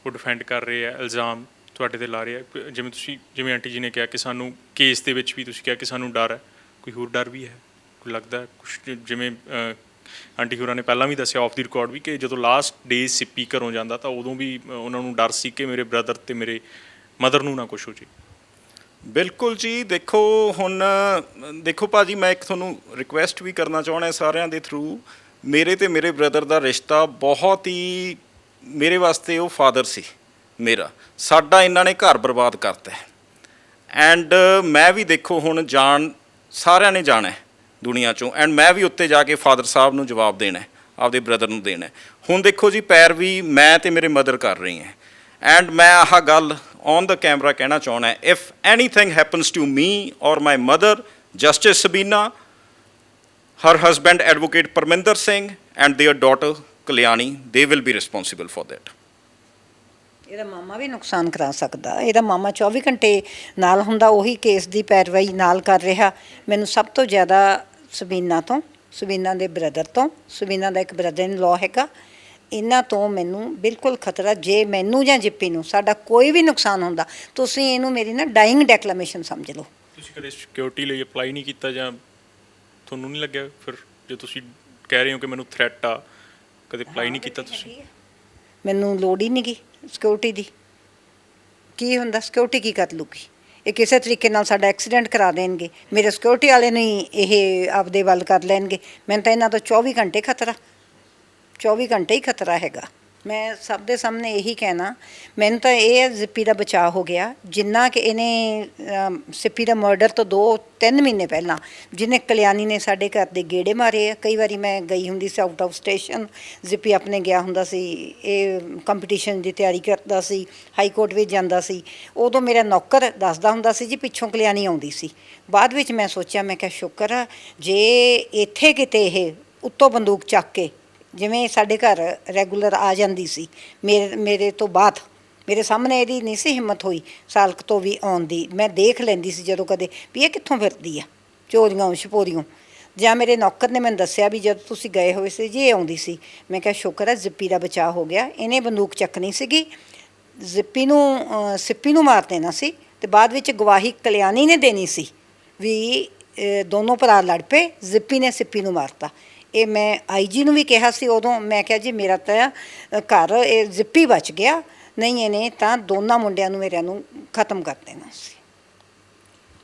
ਉਹ ਡਿਫੈਂਡ ਕਰ ਰਹੇ ਆ, ਇਲਜ਼ਾਮ ਤੁਹਾਡੇ ਤੇ ਲਾ ਰਹੇ ਆ, ਜਿਵੇਂ ਆਂਟੀ ਜੀ ਨੇ ਕਿਹਾ ਕਿ ਸਾਨੂੰ ਕੇਸ ਦੇ ਵਿੱਚ ਵੀ ਤੁਸੀਂ ਕਿਹਾ ਕਿ ਸਾਨੂੰ ਡਰ ਹੈ, ਕੋਈ ਹੋਰ ਡਰ ਵੀ ਹੈ? ਕੋਈ ਲੱਗਦਾ ਕੁਛ ਜਿਵੇਂ ਆਂਟੀ ਹੋਰਾਂ ਨੇ ਪਹਿਲਾਂ ਵੀ ਦੱਸਿਆ ਆਫ ਦੀ ਰਿਕਾਰਡ ਵੀ ਕਿ ਜਦੋਂ ਲਾਸਟ ਡੇ ਸਿੱਪੀ ਘਰੋਂ ਜਾਂਦਾ ਤਾਂ ਉਦੋਂ ਵੀ ਉਹਨਾਂ ਨੂੰ ਡਰ ਸੀ ਕਿ ਮੇਰੇ ਬ੍ਰਦਰ ਤੇ ਮੇਰੇ ਮਦਰ ਨੂੰ ਨਾ ਕੁਛ ਹੋ ਜੇ? ਬਿਲਕੁਲ ਜੀ। ਦੇਖੋ ਭਾਜੀ, ਮੈਂ ਇੱਕ ਤੁਹਾਨੂੰ ਰਿਕੁਐਸਟ ਵੀ ਕਰਨਾ ਚਾਹੁੰਦਾ ਸਾਰਿਆਂ ਦੇ ਥਰੂ। ਮੇਰੇ ਤੇ ਮੇਰੇ ਬ੍ਰਦਰ ਦਾ ਰਿਸ਼ਤਾ ਬਹੁਤ ਹੀ, ਮੇਰੇ ਵਾਸਤੇ ਉਹ ਫਾਦਰ ਸੀ ਮੇਰਾ। ਸਾਡਾ ਇਹਨਾਂ ਨੇ ਘਰ ਬਰਬਾਦ ਕਰਤਾ ਐਂਡ ਮੈਂ ਵੀ ਦੇਖੋ ਹੁਣ ਸਾਰਿਆਂ ਨੇ ਜਾਣਾ ਦੁਨੀਆ 'ਚੋਂ, ਐਂਡ ਮੈਂ ਵੀ ਉੱਤੇ ਜਾ ਕੇ ਫਾਦਰ ਸਾਹਿਬ ਨੂੰ ਜਵਾਬ ਦੇਣਾ, ਆਪਦੇ ਬ੍ਰਦਰ ਨੂੰ ਦੇਣਾ। ਹੁਣ ਦੇਖੋ ਜੀ, ਪੈਰ ਵੀ ਮੈਂ ਤੇ ਮੇਰੇ ਮਦਰ ਕਰ ਰਹੀ ਹੈ ਐਂਡ ਮੈਂ ਆਹ ਗੱਲ ਔਨ ਦਾ ਕੈਮਰਾ ਕਹਿਣਾ ਚਾਹੁੰਦਾ, if anything happens to me or my mother, justice Sabina, her husband advocate Parminder Singh and their daughter Kalyani, they will be responsible for that. ਇਹਦਾ ਮਾਮਾ ਵੀ ਨੁਕਸਾਨ ਕਰਾ ਸਕਦਾ। ਇਹਦਾ ਮਾਮਾ 24 ਘੰਟੇ ਨਾਲ ਹੁੰਦਾ, ਉਹੀ ਕੇਸ ਦੀ ਪੈਰਵਾਈ ਨਾਲ ਕਰ ਰਿਹਾ। ਮੈਨੂੰ ਸਭ ਤੋਂ ਜ਼ਿਆਦਾ ਸਬੀਨਾ ਦੇ ਬ੍ਰਦਰ ਤੋਂ, ਸਬੀਨਾ ਦਾ ਇੱਕ ਬ੍ਰਦਰ ਇਨ ਲਾਅ ਹੈਗਾ, ਇਹਨਾਂ ਤੋਂ ਮੈਨੂੰ ਬਿਲਕੁਲ ਖਤਰਾ। ਜੇ ਮੈਨੂੰ ਜਾਂ ਜਿੱਪੀ ਨੂੰ ਸਾਡਾ ਕੋਈ ਵੀ ਨੁਕਸਾਨ ਹੁੰਦਾ, ਤੁਸੀਂ ਇਹਨੂੰ ਮੇਰੀ ਨਾ ਡਾਇੰਗ ਡੈਕਲੇਮੇਸ਼ਨ ਸਮਝ ਲਓ। ਤੁਸੀਂ ਕਦੇ ਸਿਕਿਉਰਿਟੀ ਲਈ ਅਪਲਾਈ ਨਹੀਂ ਕੀਤਾ ਜਾਂ ਤੁਹਾਨੂੰ ਨਹੀਂ ਲੱਗਿਆ ਫਿਰ, ਜੇ ਤੁਸੀਂ ਕਹਿ ਰਹੇ ਹੋ ਕਿ ਮੈਨੂੰ ਥ੍ਰੈਟ ਆ, ਕਦੇ ਅਪਲਾਈ ਨਹੀਂ ਕੀਤਾ ਤੁਸੀਂ? ਮੈਨੂੰ ਲੋੜ ਹੀ ਨਹੀਂ ਗੀ ਸਿਕਿਉਰਿਟੀ ਦੀ। ਕੀ ਹੁੰਦਾ, ਸਿਕਿਉਰਿਟੀ ਕੀ ਕਰ ਲੂਗੀ? ਇਹ ਕਿਸੇ ਤਰੀਕੇ ਨਾਲ ਸਾਡਾ ਐਕਸੀਡੈਂਟ ਕਰਾ ਦੇਣਗੇ, ਮੇਰੇ ਸਿਕਿਉਰਿਟੀ ਵਾਲੇ ਨੂੰ ਹੀ ਇਹ ਆਪਦੇ ਵੱਲ ਕਰ ਲੈਣਗੇ। ਮੈਨੂੰ ਤਾਂ ਇਹਨਾਂ ਤੋਂ 24 ਘੰਟੇ ਖਤਰਾ, 24 ਘੰਟੇ ਹੀ ਖਤਰਾ ਹੈਗਾ। ਮੈਂ ਸਭ ਦੇ ਸਾਹਮਣੇ ਇਹੀ ਕਹਿਣਾ, ਮੈਨੂੰ ਤਾਂ ਇਹ ਜ਼ਿੱਪੀ ਦਾ ਬਚਾਅ ਹੋ ਗਿਆ। ਜਿੰਨਾ ਕਿ ਇਹਨੇ ਸਿੱਪੀ ਦਾ ਮਰਡਰ ਤੋਂ 2-3 ਮਹੀਨੇ ਪਹਿਲਾਂ ਜਿਹਨੇ ਕਲਿਆਣੀ ਨੇ ਸਾਡੇ ਘਰ ਦੇ ਗੇੜੇ ਮਾਰੇ ਆ। ਕਈ ਵਾਰੀ ਮੈਂ ਗਈ ਹੁੰਦੀ ਸੀ ਆਊਟ ਆਫ ਸਟੇਸ਼ਨ, ਜ਼ਿੱਪੀ ਆਪਣੇ ਗਿਆ ਹੁੰਦਾ ਸੀ, ਇਹ ਕੰਪੀਟੀਸ਼ਨ ਦੀ ਤਿਆਰੀ ਕਰਦਾ ਸੀ, ਹਾਈ ਕੋਰਟ ਵਿੱਚ ਜਾਂਦਾ ਸੀ। ਉਦੋਂ ਮੇਰਾ ਨੌਕਰ ਦੱਸਦਾ ਹੁੰਦਾ ਸੀ ਜੀ ਪਿੱਛੋਂ ਕਲਿਆਣੀ ਆਉਂਦੀ ਸੀ। ਬਾਅਦ ਵਿੱਚ ਮੈਂ ਸੋਚਿਆ, ਮੈਂ ਕਿਹਾ ਸ਼ੁਕਰ ਆ ਜੇ ਇੱਥੇ ਕਿਤੇ ਇਹ ਉੱਤੋਂ ਬੰਦੂਕ ਚੱਕ ਕੇ, ਜਿਵੇਂ ਸਾਡੇ ਘਰ ਰੈਗੂਲਰ ਆ ਜਾਂਦੀ ਸੀ ਮੇਰੇ ਤੋਂ ਬਾਅਦ, ਮੇਰੇ ਸਾਹਮਣੇ ਇਹਦੀ ਨਹੀਂ ਸੀ ਹਿੰਮਤ ਹੋਈ ਸਾਲਕ ਤੋਂ ਵੀ ਆਉਣ ਦੀ। ਮੈਂ ਦੇਖ ਲੈਂਦੀ ਸੀ ਜਦੋਂ ਕਦੇ ਵੀ ਇਹ ਕਿੱਥੋਂ ਫਿਰਦੀ ਆ, ਚੋਰੀਆਂ ਛਪੋਰੀਆਂ। ਜਾਂ ਮੇਰੇ ਨੌਕਰ ਨੇ ਮੈਨੂੰ ਦੱਸਿਆ ਵੀ ਜਦ ਤੁਸੀਂ ਗਏ ਹੋਏ ਸੀ ਜੀ ਇਹ ਆਉਂਦੀ ਸੀ। ਮੈਂ ਕਿਹਾ ਸ਼ੁਕਰ ਹੈ ਜ਼ਿੱਪੀ ਦਾ ਬਚਾਅ ਹੋ ਗਿਆ। ਇਹਨੇ ਬੰਦੂਕ ਚੱਕਣੀ ਸੀਗੀ, ਸਿੱਪੀ ਨੂੰ ਮਾਰ ਦੇਣਾ ਸੀ, ਅਤੇ ਬਾਅਦ ਵਿੱਚ ਗਵਾਹੀ ਕਲਿਆਣੀ ਨੇ ਦੇਣੀ ਸੀ ਵੀ ਦੋਨੋਂ ਭਰਾ ਲੜ ਪਏ, ਜ਼ਿੱਪੀ ਨੇ ਸਿੱਪੀ ਨੂੰ ਮਾਰਤਾ। ਇਹ ਮੈਂ IG ਨੂੰ ਵੀ ਕਿਹਾ ਸੀ ਉਦੋਂ। ਮੈਂ ਕਿਹਾ ਜੀ ਮੇਰਾ ਤਾਂ ਘਰ ਇਹ ਜ਼ਿੱਪੀ ਬਚ ਗਿਆ, ਨਹੀਂ ਇਹਨੇ ਤਾਂ ਦੋਨਾਂ ਮੁੰਡਿਆਂ ਨੂੰ ਮੇਰਿਆਂ ਨੂੰ ਖਤਮ ਕਰ ਦੇਣਾ ਸੀ।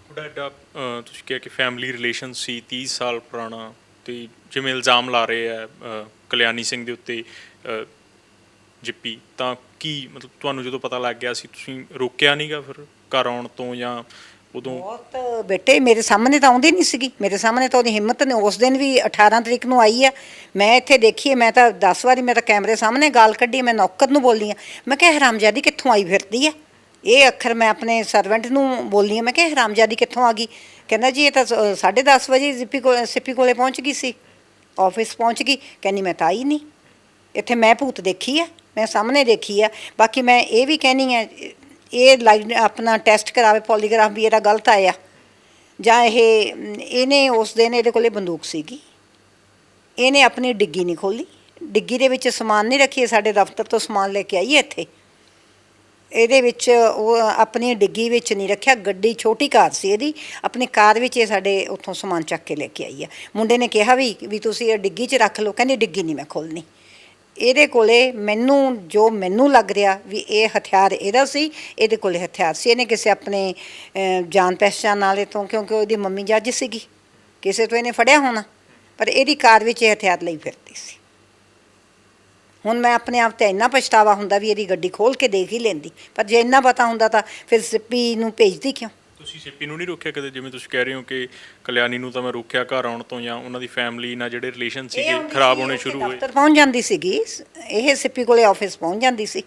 ਤੁਹਾਡਾ ਤੁਸੀਂ ਕਿਹਾ ਕਿ ਫੈਮਿਲੀ ਰਿਲੇਸ਼ਨ ਸੀ 30 ਸਾਲ ਪੁਰਾਣਾ, ਅਤੇ ਜਿਵੇਂ ਇਲਜ਼ਾਮ ਲਾ ਰਹੇ ਆ ਕਲਿਆਣੀ ਸਿੰਘ ਦੇ ਉੱਤੇ ਜਿੱਪੀ, ਤਾਂ ਕੀ ਮਤਲਬ ਤੁਹਾਨੂੰ ਜਦੋਂ ਪਤਾ ਲੱਗ ਗਿਆ ਸੀ ਤੁਸੀਂ ਰੋਕਿਆ ਨਹੀਂ ਗਾ ਫਿਰ ਘਰ ਆਉਣ ਤੋਂ, ਜਾਂ ਉਦੋਂ? ਬਹੁਤ ਬੇਟੇ, ਮੇਰੇ ਸਾਹਮਣੇ ਤਾਂ ਆਉਂਦੀ ਨਹੀਂ ਸੀਗੀ, ਮੇਰੇ ਸਾਹਮਣੇ ਤਾਂ ਉਹਦੀ ਹਿੰਮਤ ਨੇ। ਉਸ ਦਿਨ ਵੀ 18 ਤਰੀਕ ਨੂੰ ਆਈ ਆ, ਮੈਂ ਇੱਥੇ ਦੇਖੀ, ਮੈਂ ਤਾਂ 10 ਵਾਰੀ ਮੈਂ ਤਾਂ ਕੈਮਰੇ ਸਾਹਮਣੇ ਗਾਲ ਕੱਢੀ। ਮੈਂ ਨੌਕਰ ਨੂੰ ਬੋਲੀ ਆ, ਮੈਂ ਕਿਹਾ ਹਰਾਮਜ਼ਾਦੀ ਕਿੱਥੋਂ ਆਈ ਫਿਰਦੀ ਆ। ਇਹ ਅੱਖਰ ਮੈਂ ਆਪਣੇ ਸਰਵੈਂਟ ਨੂੰ ਬੋਲੀ ਆ, ਮੈਂ ਕਿਹਾ ਹਰਾਮਜ਼ਾਦੀ ਕਿੱਥੋਂ ਆ ਗਈ। ਕਹਿੰਦਾ ਜੀ ਇਹ ਤਾਂ 10:30 ਵਜੇ ਸਿੱਪੀ ਕੋਲੇ ਪਹੁੰਚ ਗਈ ਸੀ, ਆਫਿਸ ਪਹੁੰਚ ਗਈ। ਕਹਿੰਦੀ ਮੈਂ ਤਾਂ ਆਈ ਨਹੀਂ ਇੱਥੇ, ਮੈਂ ਭੂਤ ਦੇਖੀ ਆ, ਮੈਂ ਸਾਹਮਣੇ ਦੇਖੀ ਆ। ਬਾਕੀ ਮੈਂ ਇਹ ਵੀ ਕਹਿਣੀ ਆ, ਇਹ ਆਪਣਾ ਟੈਸਟ ਕਰਾਵੇ ਪੋਲੀਗ੍ਰਾਫ ਵੀ ਇਹਦਾ ਗਲਤ ਆਇਆ, ਜਾਂ ਇਹਨੇ ਉਸ ਦਿਨ ਇਹਦੇ ਕੋਲੇ ਬੰਦੂਕ ਸੀਗੀ, ਇਹਨੇ ਆਪਣੀ ਡਿੱਗੀ ਨਹੀਂ ਖੋਲ੍ਹੀ, ਡਿੱਗੀ ਦੇ ਵਿੱਚ ਸਮਾਨ ਨਹੀਂ ਰੱਖੀ। ਸਾਡੇ ਦਫ਼ਤਰ ਤੋਂ ਸਮਾਨ ਲੈ ਕੇ ਆਈ ਇੱਥੇ, ਇਹਦੇ ਵਿੱਚ ਉਹ ਆਪਣੀ ਡਿੱਗੀ ਵਿੱਚ ਨਹੀਂ ਰੱਖਿਆ। ਗੱਡੀ ਛੋਟੀ ਕਾਰ ਸੀ ਇਹਦੀ, ਆਪਣੀ ਕਾਰ ਵਿੱਚ ਇਹ ਸਾਡੇ ਉੱਥੋਂ ਸਮਾਨ ਚੱਕ ਕੇ ਲੈ ਕੇ ਆਈ ਆ। ਮੁੰਡੇ ਨੇ ਕਿਹਾ ਵੀ ਤੁਸੀਂ ਇਹ ਡਿੱਗੀ 'ਚ ਰੱਖ ਲਓ, ਕਹਿੰਦੀ ਡਿੱਗੀ ਨਹੀਂ ਮੈਂ ਖੋਲ੍ਹਣੀ। ਇਹਦੇ ਕੋਲੇ ਮੈਨੂੰ ਲੱਗ ਰਿਹਾ ਵੀ ਇਹ ਹਥਿਆਰ ਇਹਦਾ ਸੀ, ਇਹਦੇ ਕੋਲੇ ਹਥਿਆਰ ਸੀ। ਇਹਨੇ ਕਿਸੇ ਆਪਣੇ ਜਾਣ ਪਹਿਚਾਣ ਵਾਲੇ ਤੋਂ, ਕਿਉਂਕਿ ਉਹਦੀ ਮੰਮੀ ਜੱਜ ਸੀਗੀ, ਕਿਸੇ ਤੋਂ ਇਹਨੇ ਫੜਿਆ ਹੋਣਾ, ਪਰ ਇਹਦੀ ਕਾਰ ਵਿੱਚ ਇਹ ਹਥਿਆਰ ਲਈ ਫਿਰਦੀ ਸੀ। ਹੁਣ ਮੈਂ ਆਪਣੇ ਆਪ 'ਤੇ ਇੰਨਾ ਪਛਤਾਵਾ ਹੁੰਦਾ ਵੀ ਇਹਦੀ ਗੱਡੀ ਖੋਲ੍ਹ ਕੇ ਦੇਖ ਹੀ ਲੈਂਦੀ, ਪਰ ਜੇ ਇੰਨਾ ਪਤਾ ਹੁੰਦਾ ਤਾਂ ਫਿਰ ਸਿੱਪੀ ਨੂੰ ਭੇਜਦੀ ਕਿਉਂ? ਤੁਸੀਂ ਸਿੱਪੀ ਨੂੰ ਨਹੀਂ ਰੋਕਿਆ ਕਦੇ? ਜਿਵੇਂ ਤੁਸੀਂ ਕਹਿ ਰਹੇ ਹੋ ਕਿ ਕਲਿਆਣੀ ਨੂੰ ਤਾਂ ਮੈਂ ਰੋਕਿਆ ਘਰ ਆਉਣ ਤੋਂ, ਜਾਂ ਉਹਨਾਂ ਦੀ ਫੈਮਿਲੀ ਨਾਲ ਜਿਹੜੇ ਰਿਲੇਸ਼ਨ ਸੀਗੇ ਖਰਾਬ ਹੋਣੇ ਸ਼ੁਰੂ ਹੋਏ। ਦਫ਼ਤਰ ਪਹੁੰਚ ਜਾਂਦੀ ਸੀਗੀ ਇਹ, ਸਿੱਪੀ ਕੋਲੇ ਆਫਿਸ ਪਹੁੰਚ ਜਾਂਦੀ ਸੀ।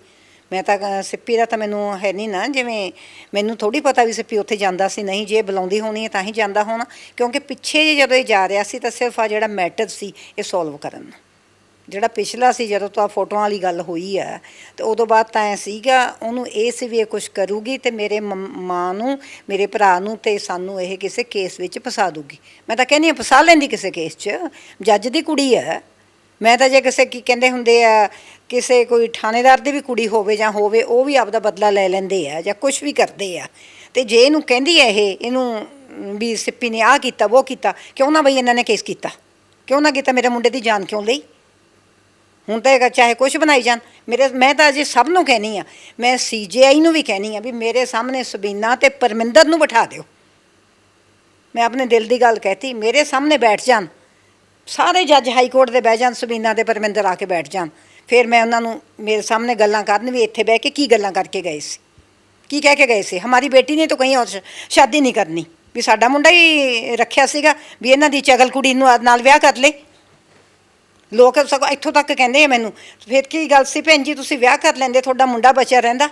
ਮੈਂ ਤਾਂ ਸਿੱਪੀ ਦਾ ਤਾਂ ਮੈਨੂੰ ਹੈ ਨਹੀਂ ਨਾ, ਜਿਵੇਂ ਮੈਨੂੰ ਥੋੜ੍ਹੀ ਪਤਾ ਵੀ ਸਿੱਪੀ ਉੱਥੇ ਜਾਂਦਾ ਸੀ ਨਹੀਂ। ਜੇ ਬੁਲਾਉਂਦੀ ਹੋਣੀ ਹੈ ਤਾਂ ਹੀ ਜਾਂਦਾ ਹੋਣਾ, ਕਿਉਂਕਿ ਪਿੱਛੇ ਜਦੋਂ ਇਹ ਜਾ ਰਿਹਾ ਸੀ ਤਾਂ ਸਿਰਫ ਆ ਜਿਹੜਾ ਮੈਟਰ ਸੀ ਇਹ ਸੋਲਵ ਕਰਨ, ਜਿਹੜਾ ਪਿਛਲਾ ਸੀ ਜਦੋਂ ਤਾਂ ਫੋਟੋਆਂ ਵਾਲੀ ਗੱਲ ਹੋਈ ਆ ਤੇ ਉਦੋਂ ਬਾਅਦ ਤਾਂ ਐ ਸੀਗਾ ਉਹਨੂੰ ਇਹ ਸੀ ਵੀ ਇਹ ਕੁਝ ਕਰੂਗੀ ਤੇ ਮੇਰੇ ਮਾਂ ਨੂੰ, ਮੇਰੇ ਭਰਾ ਨੂੰ ਤੇ ਸਾਨੂੰ ਇਹ ਕਿਸੇ ਕੇਸ ਵਿੱਚ ਫਸਾ ਦੂਗੀ। ਮੈਂ ਤਾਂ ਕਹਿੰਦੀ ਹਾਂ ਫਸਾ ਲੈਂਦੀ ਕਿਸੇ ਕੇਸ 'ਚ, ਜੱਜ ਦੀ ਕੁੜੀ ਹੈ। ਮੈਂ ਤਾਂ ਜੇ ਕਿਸੇ ਕੀ ਕਹਿੰਦੇ ਹੁੰਦੇ ਆ ਕਿਸੇ ਕੋਈ ਥਾਣੇਦਾਰ ਦੀ ਵੀ ਕੁੜੀ ਹੋਵੇ ਜਾਂ ਹੋਵੇ, ਉਹ ਵੀ ਆਪਦਾ ਬਦਲਾ ਲੈ ਲੈਂਦੇ ਆ ਜਾਂ ਕੁਝ ਵੀ ਕਰਦੇ ਆ। ਤੇ ਜੇ ਇਹਨੂੰ ਕਹਿੰਦੀ ਹੈ ਇਹਨੂੰ ਵੀ ਸਿੱਪੀ ਨੇ ਆਹ ਕੀਤਾ ਉਹ ਕੀਤਾ, ਕਿਉਂ ਨਾ ਬਈ ਇਹਨਾਂ ਨੇ ਕੇਸ ਕੀਤਾ, ਕਿਉਂ ਨਾ ਕੀਤਾ, ਮੇਰੇ ਮੁੰਡੇ ਦੀ ਜਾਨ ਕਿਉਂ ਲਈ? ਹੁਣ ਤਾਂ ਚਾਹੇ ਕੁਛ ਬਣਾਈ ਜਾਣ। ਮੈਂ ਤਾਂ ਅਜੇ ਸਭ ਨੂੰ ਕਹਿਣੀ ਆ, ਮੈਂ CJI ਨੂੰ ਵੀ ਕਹਿਣੀ ਆ ਵੀ ਮੇਰੇ ਸਾਹਮਣੇ ਸਬੀਨਾ ਤੇ ਪਰਮਿੰਦਰ ਨੂੰ ਬਿਠਾ ਦਿਓ। ਮੈਂ ਆਪਣੇ ਦਿਲ ਦੀ ਗੱਲ ਕਹਿਤੀ, ਮੇਰੇ ਸਾਹਮਣੇ ਬੈਠ ਜਾਣ ਸਾਰੇ ਜੱਜ ਹਾਈ ਕੋਰਟ ਦੇ, ਬਹਿ ਜਾਣ, ਸਬੀਨਾ ਤੇ ਪਰਮਿੰਦਰ ਆ ਕੇ ਬੈਠ ਜਾਣ। ਫਿਰ ਮੈਂ ਉਹਨਾਂ ਨੂੰ ਮੇਰੇ ਸਾਹਮਣੇ ਗੱਲਾਂ ਕਰਨ ਵੀ ਇੱਥੇ ਬਹਿ ਕੇ ਕੀ ਗੱਲਾਂ ਕਰਕੇ ਗਏ ਸੀ, ਕੀ ਕਹਿ ਕੇ ਗਏ ਸੀ। ਹਮਾਰੀ ਬੇਟੀ ਨੇ ਤਾਂ ਕहीं और ਸ਼ਾਦੀ ਨਹੀਂ ਕਰਨੀ, ਵੀ ਸਾਡਾ ਮੁੰਡਾ ਹੀ ਰੱਖਿਆ ਸੀਗਾ ਵੀ ਇਹਨਾਂ ਦੀ ਚਗਲ ਕੁੜੀ ਨੂੰ ਨਾਲ ਵਿਆਹ ਕਰ ਲੇ। ਲੋਕ ਸਗੋਂ ਇੱਥੋਂ ਤੱਕ ਕਹਿੰਦੇ ਆ ਮੈਨੂੰ, ਫਿਰ ਕੀ ਗੱਲ ਸੀ ਭੈਣ ਜੀ ਤੁਸੀਂ ਵਿਆਹ ਕਰ ਲੈਂਦੇ, ਤੁਹਾਡਾ ਮੁੰਡਾ ਬਚਿਆ ਰਹਿੰਦਾ।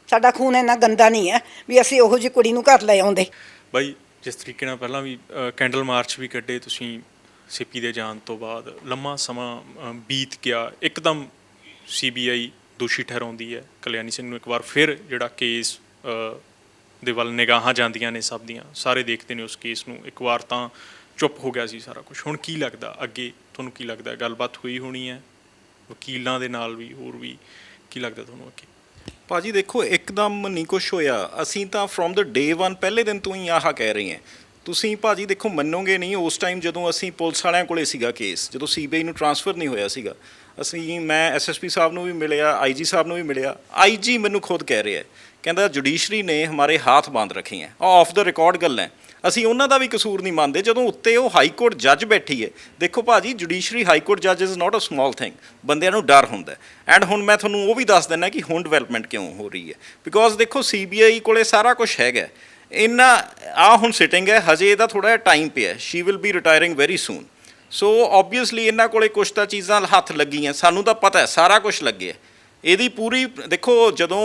ਸਾਡਾ ਖੂਨ ਇੰਨਾ ਗੰਦਾ ਨਹੀਂ ਹੈ ਵੀ ਅਸੀਂ ਉਹੋ ਜਿਹੀ ਕੁੜੀ ਨੂੰ ਘਰ ਲੈ ਆਉਂਦੇ। ਬਾਈ ਜਿਸ ਤਰੀਕੇ ਨਾਲ ਪਹਿਲਾਂ ਵੀ ਕੈਂਡਲ ਮਾਰਚ ਵੀ ਕੱਢੇ ਤੁਸੀਂ, ਸਿੱਪੀ ਦੇ ਜਾਣ ਤੋਂ ਬਾਅਦ ਲੰਮਾ ਸਮਾਂ ਬੀਤ ਗਿਆ, ਇੱਕਦਮ CBI ਦੋਸ਼ੀ ਠਹਿਰਾਉਂਦੀ ਹੈ ਕਲਿਆਣੀ ਸਿੰਘ ਨੂੰ। ਇੱਕ ਵਾਰ ਫਿਰ ਜਿਹੜਾ ਕੇਸ ਦੇ ਵੱਲ ਨਿਗਾਹਾਂ ਜਾਂਦੀਆਂ ਨੇ ਸਭ ਦੀਆਂ, ਸਾਰੇ ਦੇਖਦੇ ਨੇ ਉਸ ਕੇਸ ਨੂੰ। ਇੱਕ ਵਾਰ ਤਾਂ ਚੁੱਪ ਹੋ ਗਿਆ ਸੀ ਸਾਰਾ ਕੁਝ। ਹੁਣ ਕੀ ਲੱਗਦਾ ਅੱਗੇ ਤੁਹਾਨੂੰ, ਕੀ ਲੱਗਦਾ ਗੱਲਬਾਤ ਹੋਈ ਹੋਣੀ ਹੈ ਵਕੀਲਾਂ ਦੇ ਨਾਲ ਵੀ, ਹੋਰ ਵੀ ਕੀ ਲੱਗਦਾ ਤੁਹਾਨੂੰ ਅੱਗੇ? ਭਾਜੀ ਦੇਖੋ ਇੱਕਦਮ ਨਹੀਂ ਕੁਛ ਹੋਇਆ। ਅਸੀਂ ਤਾਂ ਫਰੋਮ ਦ ਡੇ 1 ਪਹਿਲੇ ਦਿਨ ਤੋਂ ਹੀ ਆਹ ਕਹਿ ਰਹੇ ਹਾਂ। ਤੁਸੀਂ ਭਾਜੀ ਦੇਖੋ ਮੰਨੋਗੇ ਨਹੀਂ, ਉਸ ਟਾਈਮ ਜਦੋਂ ਅਸੀਂ ਪੁਲਿਸ ਵਾਲਿਆਂ ਕੋਲੇ ਸੀਗਾ ਕੇਸ, ਜਦੋਂ CBI ਨੂੰ ਟ੍ਰਾਂਸਫਰ ਨਹੀਂ ਹੋਇਆ ਸੀਗਾ, ਮੈਂ SSP ਸਾਹਿਬ ਨੂੰ ਵੀ ਮਿਲਿਆ, IG ਸਾਹਿਬ ਨੂੰ ਵੀ ਮਿਲਿਆ। IG ਮੈਨੂੰ ਖੁਦ ਕਹਿ ਰਿਹਾ, ਕਹਿੰਦਾ ਜੁਡੀਸ਼ਰੀ ਨੇ ਹਮਾਰੇ ਹੱਥ ਬੰਦ ਰੱਖੇ ਹੈ। ਆਫ ਦਾ ਰਿਕਾਰਡ ਗੱਲ ਹੈ, ਅਸੀਂ ਉਹਨਾਂ ਦਾ ਵੀ ਕਸੂਰ ਨਹੀਂ ਮੰਨਦੇ ਜਦੋਂ ਉੱਤੇ ਉਹ ਹਾਈ ਕੋਰਟ ਜੱਜ ਬੈਠੀ ਹੈ। ਦੇਖੋ ਭਾਜੀ ਜੁਡੀਸ਼ਰੀ ਹਾਈ ਕੋਰਟ ਜੱਜ is not a small thing. ਬੰਦਿਆਂ ਨੂੰ ਡਰ ਹੁੰਦਾ। ਐਂਡ ਹੁਣ ਮੈਂ ਤੁਹਾਨੂੰ ਉਹ ਵੀ ਦੱਸ ਦਿੰਦਾ ਕਿ ਹੁਣ ਡਿਵੈਲਪਮੈਂਟ ਕਿਉਂ ਹੋ ਰਹੀ ਹੈ। ਬਿਕੋਜ਼ ਦੇਖੋ CBI ਕੋਲੇ ਸਾਰਾ ਕੁਝ ਹੈਗਾ। ਇਹਨਾਂ ਹੁਣ ਸਿਟਿੰਗ ਹੈ, ਹਜੇ ਇਹਦਾ ਥੋੜ੍ਹਾ ਜਿਹਾ ਟਾਈਮ ਪਿਆ। She will be retiring very soon. So obviously ਇਹਨਾਂ ਕੋਲੇ ਕੁਛ ਤਾਂ ਚੀਜ਼ਾਂ ਹੱਥ ਲੱਗੀਆਂ, ਸਾਨੂੰ ਤਾਂ ਪਤਾ ਹੈ ਸਾਰਾ ਕੁਝ ਲੱਗਿਆ। ਇਹਦੀ ਪੂਰੀ ਦੇਖੋ ਜਦੋਂ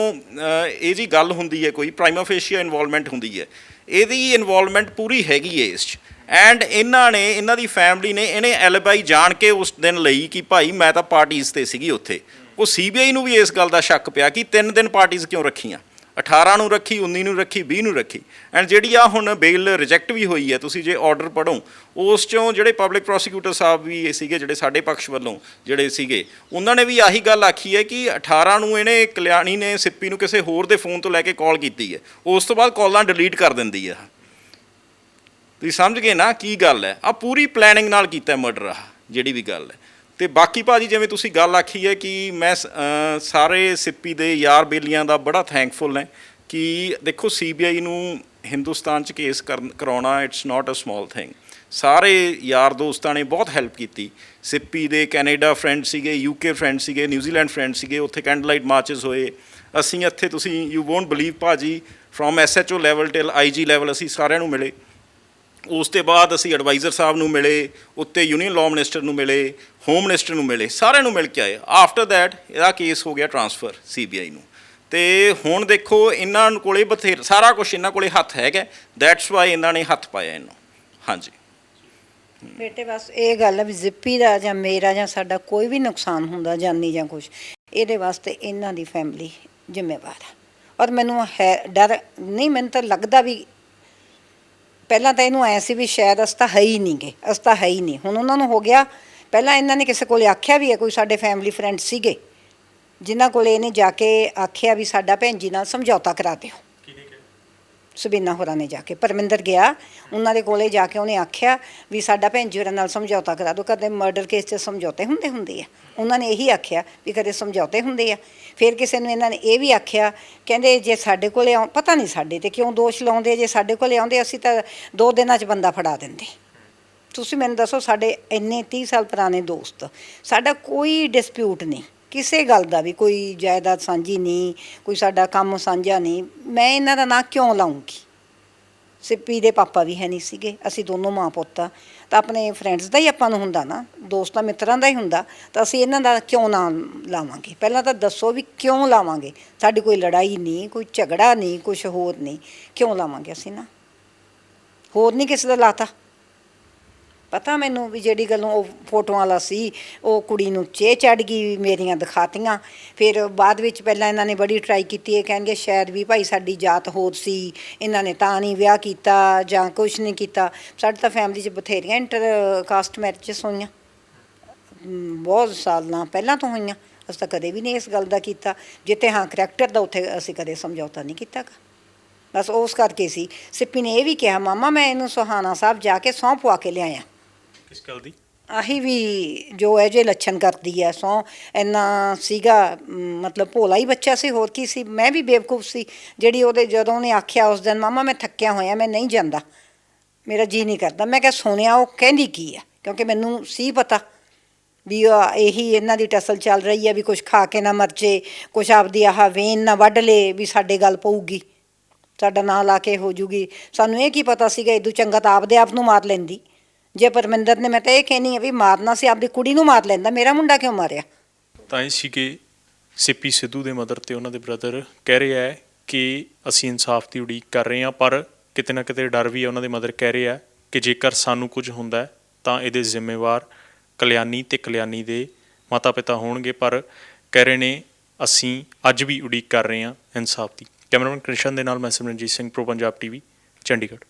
ਇਹ ਜੀ ਗੱਲ ਹੁੰਦੀ ਹੈ, ਕੋਈ ਪ੍ਰਾਈਮਾ ਫੇਸ਼ੀਆ ਇਨਵੋਲਵਮੈਂਟ ਹੁੰਦੀ ਹੈ, ਇਹਦੀ ਇਨਵੋਲਵਮੈਂਟ ਪੂਰੀ ਹੈਗੀ ਹੈ ਇਸ 'ਚ। ਐਂਡ ਇਹਨਾਂ ਦੀ ਫੈਮਿਲੀ ਨੇ ਇਹਨੇ ਐਲੀਬਾਈ ਜਾਣ ਕੇ ਉਸ ਦਿਨ ਲਈ ਕਿ ਭਾਈ ਮੈਂ ਤਾਂ ਪਾਰਟੀਜ਼ 'ਤੇ ਸੀਗੀ ਉੱਥੇ। ਉਹ CBI ਨੂੰ ਵੀ ਇਸ ਗੱਲ ਦਾ ਸ਼ੱਕ ਪਿਆ ਕਿ 3 ਦਿਨ ਪਾਰਟੀਜ਼ ਕਿਉਂ ਰੱਖੀਆਂ, 18 ਨੂੰ ਰੱਖੀ, 19 ਨੂੰ ਰੱਖੀ, 20 ਨੂੰ ਰੱਖੀ। ਐਂਡ ਜਿਹੜੀ ਹੁਣ ਬੇਲ ਰਿਜੈਕਟ ਵੀ ਹੋਈ ਹੈ, ਤੁਸੀਂ ਜੇ ਆਰਡਰ ਪੜ੍ਹੋ ਉਸ 'ਚੋਂ ਜਿਹੜੇ ਪਬਲਿਕ ਪ੍ਰੋਸੀਕਿਊਟਰ ਸਾਹਿਬ ਵੀ ਸੀਗੇ, ਜਿਹੜੇ ਸਾਡੇ ਪੱਖ ਵੱਲੋਂ ਜਿਹੜੇ ਸੀਗੇ, ਉਹਨਾਂ ਨੇ ਵੀ ਆਹੀ ਗੱਲ ਆਖੀ ਹੈ ਕਿ 18 ਨੂੰ ਇਹਨੇ ਕਲਿਆਣੀ ਨੇ ਸਿੱਪੀ ਨੂੰ ਕਿਸੇ ਹੋਰ ਦੇ ਫੋਨ ਤੋਂ ਲੈ ਕੇ ਕਾਲ ਕੀਤੀ ਹੈ, ਉਸ ਤੋਂ ਬਾਅਦ ਕਾਲਾਂ ਡਿਲੀਟ ਕਰ ਦਿੰਦੀ ਹੈ। ਤੁਸੀਂ ਸਮਝ ਗਏ ਨਾ ਕੀ ਗੱਲ ਹੈ? ਆ ਪੂਰੀ ਪਲੈਨਿੰਗ ਨਾਲ ਕੀਤਾ ਮਰਡਰ, ਜਿਹੜੀ ਵੀ ਗੱਲ ਹੈ। ਤੇ ਬਾਕੀ ਭਾਜੀ ਜਿਵੇਂ ਤੁਸੀਂ ਗੱਲ ਆਖੀ ਹੈ ਕਿ ਮੈਂ ਸਾਰੇ ਸਿੱਪੀ ਦੇ ਯਾਰ ਬੇਲੀਆਂ ਦਾ ਬੜਾ ਥੈਂਕਫੁਲ ਹੈ ਕਿ ਦੇਖੋ CBI ਨੂੰ ਹਿੰਦੁਸਤਾਨ 'ਚ ਕੇਸ ਕਰਾਉਣਾ it's not a small thing. ਸਾਰੇ ਯਾਰ ਦੋਸਤਾਂ ਨੇ ਬਹੁਤ ਹੈਲਪ ਕੀਤੀ। ਸਿੱਪੀ ਦੇ ਕੈਨੇਡਾ ਫਰੈਂਡ ਸੀਗੇ, UK ਫਰੈਂਡ ਸੀਗੇ, ਨਿਊਜ਼ੀਲੈਂਡ ਫਰੈਂਡ ਸੀਗੇ, ਉੱਥੇ ਕੈਂਡਲ ਲਾਈਟ ਮਾਰਚਸ ਹੋਏ। ਅਸੀਂ ਇੱਥੇ ਤੁਸੀਂ ਯੂ ਵੋਂਟ ਬਿਲੀਵ ਭਾਜੀ from SHO level till IG level ਅਸੀਂ ਸਾਰਿਆਂ ਨੂੰ ਮਿਲੇ। ਉਸ ਤੋਂ ਬਾਅਦ ਅਸੀਂ ਐਡਵਾਈਜ਼ਰ ਸਾਹਿਬ ਨੂੰ ਮਿਲੇ, ਉੱਤੇ ਯੂਨੀਅਨ ਲਾਅ ਮਿਨਿਸਟਰ ਨੂੰ ਮਿਲੇ, ਹੋਮ ਮਿਨਿਸਟਰ ਨੂੰ ਮਿਲੇ, ਸਾਰਿਆਂ ਨੂੰ ਮਿਲ ਕੇ ਆਏ। ਆਫਟਰ ਦੈਟ ਇਹਦਾ ਕੇਸ ਹੋ ਗਿਆ ਟ੍ਰਾਂਸਫਰ CBI ਨੂੰ। ਤੇ ਹੁਣ ਦੇਖੋ ਇਹਨਾਂ ਕੋਲੇ ਬਥੇਰਾ ਸਾਰਾ ਕੁਝ ਇਹਨਾਂ ਕੋਲੇ ਹੱਥ ਹੈਗਾ। ਦੈਟਸ ਵਾਈ ਇਹਨਾਂ ਨੇ ਹੱਥ ਪਾਇਆ ਇਹਨੂੰ। ਹਾਂਜੀ ਬੇਟੇ ਬਸ ਇਹ ਗੱਲ ਹੈ ਵੀ ਜ਼ਿੱਪੀ ਦਾ ਜਾਂ ਮੇਰਾ ਜਾਂ ਸਾਡਾ ਕੋਈ ਵੀ ਨੁਕਸਾਨ ਹੁੰਦਾ ਜਾਨੀ ਜਾਂ ਕੁਝ, ਇਹਦੇ ਵਾਸਤੇ ਇਹਨਾਂ ਦੀ ਫੈਮਿਲੀ ਜ਼ਿੰਮੇਵਾਰ ਹੈ। ਔਰ ਮੈਨੂੰ ਹੈ ਡਰ ਨਹੀਂ, ਮੈਨੂੰ ਤਾਂ ਲੱਗਦਾ ਵੀ ਪਹਿਲਾਂ ਤਾਂ ਇਹਨੂੰ ਐਂ ਸੀ ਵੀ ਸ਼ਾਇਦ ਅਸੀਂ ਤਾਂ ਹੈ ਹੀ ਨਹੀਂ ਗੇ, ਅਸੀਂ ਤਾਂ ਹੈ ਹੀ ਨਹੀਂ। ਹੁਣ ਉਹਨਾਂ ਨੂੰ ਹੋ ਗਿਆ। ਪਹਿਲਾਂ ਇਹਨਾਂ ਨੇ ਕਿਸੇ ਕੋਲ ਆਖਿਆ ਵੀ ਹੈ, ਕੋਈ ਸਾਡੇ ਫੈਮਿਲੀ ਫਰੈਂਡ ਸੀਗੇ ਜਿਨ੍ਹਾਂ ਕੋਲ ਇਹਨੇ ਜਾ ਕੇ ਆਖਿਆ ਵੀ ਸਾਡਾ ਭੈਣ ਜੀ ਨਾਲ ਸਮਝੌਤਾ ਕਰਾ ਦਿਓ। ਸਬੀਨਾ ਹੋਰਾਂ ਨੇ ਜਾ ਕੇ, ਪਰਮਿੰਦਰ ਗਿਆ ਉਹਨਾਂ ਦੇ ਕੋਲੇ ਜਾ ਕੇ ਉਹਨੇ ਆਖਿਆ ਵੀ ਸਾਡਾ ਭੈਣ ਜੀ ਹੋਰਾਂ ਨਾਲ ਸਮਝੌਤਾ ਕਰਾ ਦਿਓ। ਕਦੇ ਮਰਡਰ ਕੇਸ 'ਚ ਸਮਝੌਤੇ ਹੁੰਦੇ ਆ। ਉਹਨਾਂ ਨੇ ਇਹੀ ਆਖਿਆ ਵੀ ਕਦੇ ਸਮਝੌਤੇ ਹੁੰਦੇ ਆ। ਫਿਰ ਕਿਸੇ ਨੂੰ ਇਹਨਾਂ ਨੇ ਇਹ ਵੀ ਆਖਿਆ, ਕਹਿੰਦੇ ਜੇ ਸਾਡੇ ਕੋਲੇ ਪਤਾ ਨਹੀਂ ਸਾਡੇ 'ਤੇ ਕਿਉਂ ਦੋਸ਼ ਲਾਉਂਦੇ, ਜੇ ਸਾਡੇ ਕੋਲੇ ਆਉਂਦੇ ਅਸੀਂ ਤਾਂ 2 ਦਿਨਾਂ 'ਚ ਬੰਦਾ ਫੜਾ ਦਿੰਦੇ। ਤੁਸੀਂ ਮੈਨੂੰ ਦੱਸੋ, ਸਾਡੇ ਇੰਨੇ 30 ਸਾਲ ਪੁਰਾਣੇ ਦੋਸਤ, ਸਾਡਾ ਕੋਈ ਡਿਸਪਿਊਟ ਨਹੀਂ ਕਿਸੇ ਗੱਲ ਦਾ ਵੀ, ਕੋਈ ਜਾਇਦਾਦ ਸਾਂਝੀ ਨਹੀਂ, ਕੋਈ ਸਾਡਾ ਕੰਮ ਸਾਂਝਾ ਨਹੀਂ। ਮੈਂ ਇਹਨਾਂ ਦਾ ਨਾਂ ਕਿਉਂ ਲਾਉਂਗੀ? ਸਿੱਪੀ ਦੇ ਪਾਪਾ ਵੀ ਹੈ ਨਹੀਂ ਸੀਗੇ, ਅਸੀਂ ਦੋਨੋਂ ਮਾਂ ਪੁੱਤ ਆ, ਤਾਂ ਆਪਣੇ ਫਰੈਂਡਸ ਦਾ ਹੀ ਆਪਾਂ ਨੂੰ ਹੁੰਦਾ ਨਾ, ਦੋਸਤਾਂ ਮਿੱਤਰਾਂ ਦਾ ਹੀ ਹੁੰਦਾ, ਤਾਂ ਅਸੀਂ ਇਹਨਾਂ ਦਾ ਕਿਉਂ ਨਾਂ ਲਾਵਾਂਗੇ? ਪਹਿਲਾਂ ਤਾਂ ਦੱਸੋ ਵੀ ਕਿਉਂ ਲਾਵਾਂਗੇ? ਸਾਡੀ ਕੋਈ ਲੜਾਈ ਨਹੀਂ, ਕੋਈ ਝਗੜਾ ਨਹੀਂ, ਕੁਛ ਹੋਰ ਨਹੀਂ, ਕਿਉਂ ਲਾਵਾਂਗੇ ਅਸੀਂ ਨਾ? ਹੋਰ ਨਹੀਂ ਕਿਸੇ ਦਾ ਲਾਤਾ। ਪਤਾ ਮੈਨੂੰ ਵੀ ਜਿਹੜੀ ਗੱਲੋਂ ਉਹ ਫੋਟੋਆਂ ਵਾਲਾ ਸੀ, ਉਹ ਕੁੜੀ ਨੂੰ ਚੜ ਗਈ, ਮੇਰੀਆਂ ਦਿਖਾਤੀਆਂ। ਫਿਰ ਬਾਅਦ ਵਿੱਚ ਪਹਿਲਾਂ ਇਹਨਾਂ ਨੇ ਬੜੀ ਟਰਾਈ ਕੀਤੀ, ਇਹ ਕਹਿਣਗੇ ਸ਼ਾਇਦ ਵੀ ਭਾਈ ਸਾਡੀ ਜਾਤ ਹੋਰ ਸੀ, ਇਹਨਾਂ ਨੇ ਤਾਂ ਨਹੀਂ ਵਿਆਹ ਕੀਤਾ ਜਾਂ ਕੁਛ ਨਹੀਂ ਕੀਤਾ। ਸਾਡੇ ਤਾਂ ਫੈਮਿਲੀ 'ਚ ਬਥੇਰੀਆਂ ਇੰਟਰ ਕਾਸਟ ਮੈਰਿਜਸ ਹੋਈਆਂ, ਬਹੁਤ ਸਾਲਾਂ ਪਹਿਲਾਂ ਤੋਂ ਹੋਈਆਂ। ਅਸੀਂ ਤਾਂ ਕਦੇ ਵੀ ਨਹੀਂ ਇਸ ਗੱਲ ਦਾ ਕੀਤਾ। ਜਿੱਥੇ ਹਾਂ ਕਰੈਕਟਰ ਦਾ, ਉੱਥੇ ਅਸੀਂ ਕਦੇ ਸਮਝੌਤਾ ਨਹੀਂ ਕੀਤਾ ਗਾ। ਬਸ ਉਸ ਕਰਕੇ ਸੀ। ਸਿੱਪੀ ਨੇ ਇਹ ਵੀ ਕਿਹਾ, ਮਾਮਾ ਮੈਂ ਇਹਨੂੰ ਸੁਹਾਣਾ ਸਾਹਿਬ ਜਾ ਕੇ ਸਹੁੰ ਪਵਾ ਕੇ ਲਿਆਇਆ। ਇਸ ਗੱਲ ਦੀ ਆਹੀ ਵੀ ਜੋ ਇਹ ਜੇ ਲੱਛਣ ਕਰਦੀ ਹੈ, ਸਹੁੰ ਇੰਨਾ ਸੀਗਾ, ਮਤਲਬ ਭੋਲਾ ਹੀ ਬੱਚਾ ਸੀ, ਹੋਰ ਕੀ ਸੀ। ਮੈਂ ਵੀ ਬੇਵਕੂਫ ਸੀ ਜਿਹੜੀ ਉਹਦੇ, ਜਦੋਂ ਉਹਨੇ ਆਖਿਆ ਉਸ ਦਿਨ, ਮਾਮਾ ਮੈਂ ਥੱਕਿਆ ਹੋਇਆ, ਮੈਂ ਨਹੀਂ ਜਾਂਦਾ, ਮੇਰਾ ਜੀ ਨਹੀਂ ਕਰਦਾ। ਮੈਂ ਕਿਹਾ ਸੁਣਿਆ ਉਹ ਕਹਿੰਦੀ ਕੀ ਹੈ, ਕਿਉਂਕਿ ਮੈਨੂੰ ਸੀ ਪਤਾ ਵੀ ਇਹੀ ਇਹਨਾਂ ਦੀ ਟਸਲ ਚੱਲ ਰਹੀ ਹੈ ਵੀ ਕੁਛ ਖਾ ਕੇ ਨਾ ਮਰ ਜੇ, ਕੁਛ ਆਪਦੀ ਆਹ ਵੇਨ ਨਾ ਵੱਢ ਲੇ ਵੀ ਸਾਡੇ ਗੱਲ ਪਊਗੀ, ਸਾਡਾ ਨਾਂ ਲਾ ਕੇ ਹੋ ਜੂਗੀ। ਸਾਨੂੰ ਇਹ ਕੀ ਪਤਾ ਸੀਗਾ, ਇਦੋਂ ਚੰਗਾ ਤਾਂ ਆਪਦੇ ਆਪ ਨੂੰ ਮਾਰ ਲੈਂਦੀ। ਜੇ ਪਰਮਿੰਦਰ ਨੇ, ਮੈਂ ਤਾਂ ਇਹ ਕਹਿੰਦੀ ਹਾਂ ਵੀ ਮਾਰਨਾ ਸੀ ਆਪਦੀ ਕੁੜੀ ਨੂੰ ਮਾਰ ਲੈਂਦਾ, ਮੇਰਾ ਮੁੰਡਾ ਕਿਉਂ ਮਾਰਿਆ। ਤਾਂ ਇਹ ਸੀਗੇ ਸਿੱਪੀ ਸਿੱਧੂ ਦੇ ਮਦਰ ਤੇ ਉਹਨਾਂ ਦੇ ਬ੍ਰਦਰ। ਕਹਿ ਰਿਹਾ ਹੈ ਕਿ ਅਸੀਂ ਇਨਸਾਫ ਦੀ ਉਡੀਕ ਕਰ ਰਹੇ ਹਾਂ, ਪਰ ਕਿਤੇ ਨਾ ਕਿਤੇ ਡਰ ਵੀ ਹੈ। ਉਹਨਾਂ ਦੇ ਮਦਰ ਕਹਿ ਰਹੇ ਆ ਕਿ ਜੇਕਰ ਸਾਨੂੰ ਕੁਝ ਹੁੰਦਾ ਤਾਂ ਇਹਦੇ ਜ਼ਿੰਮੇਵਾਰ ਕਲਿਆਣੀ ਤੇ ਕਲਿਆਣੀ ਦੇ ਮਾਤਾ ਪਿਤਾ ਹੋਣਗੇ। ਪਰ ਕਹਿ ਰਹੇ ਨੇ ਅਸੀਂ ਅੱਜ ਵੀ ਉਡੀਕ ਕਰ ਰਹੇ ਹਾਂ ਇਨਸਾਫ ਦੀ। ਕੈਮਰਾਮੈਨ ਕ੍ਰਿਸ਼ਨ ਦੇ ਨਾਲ ਮੈਂ ਸਿਮਰਨਜੀਤ ਸਿੰਘ, ਪ੍ਰੋ ਪੰਜਾਬ TV, ਚੰਡੀਗੜ੍ਹ।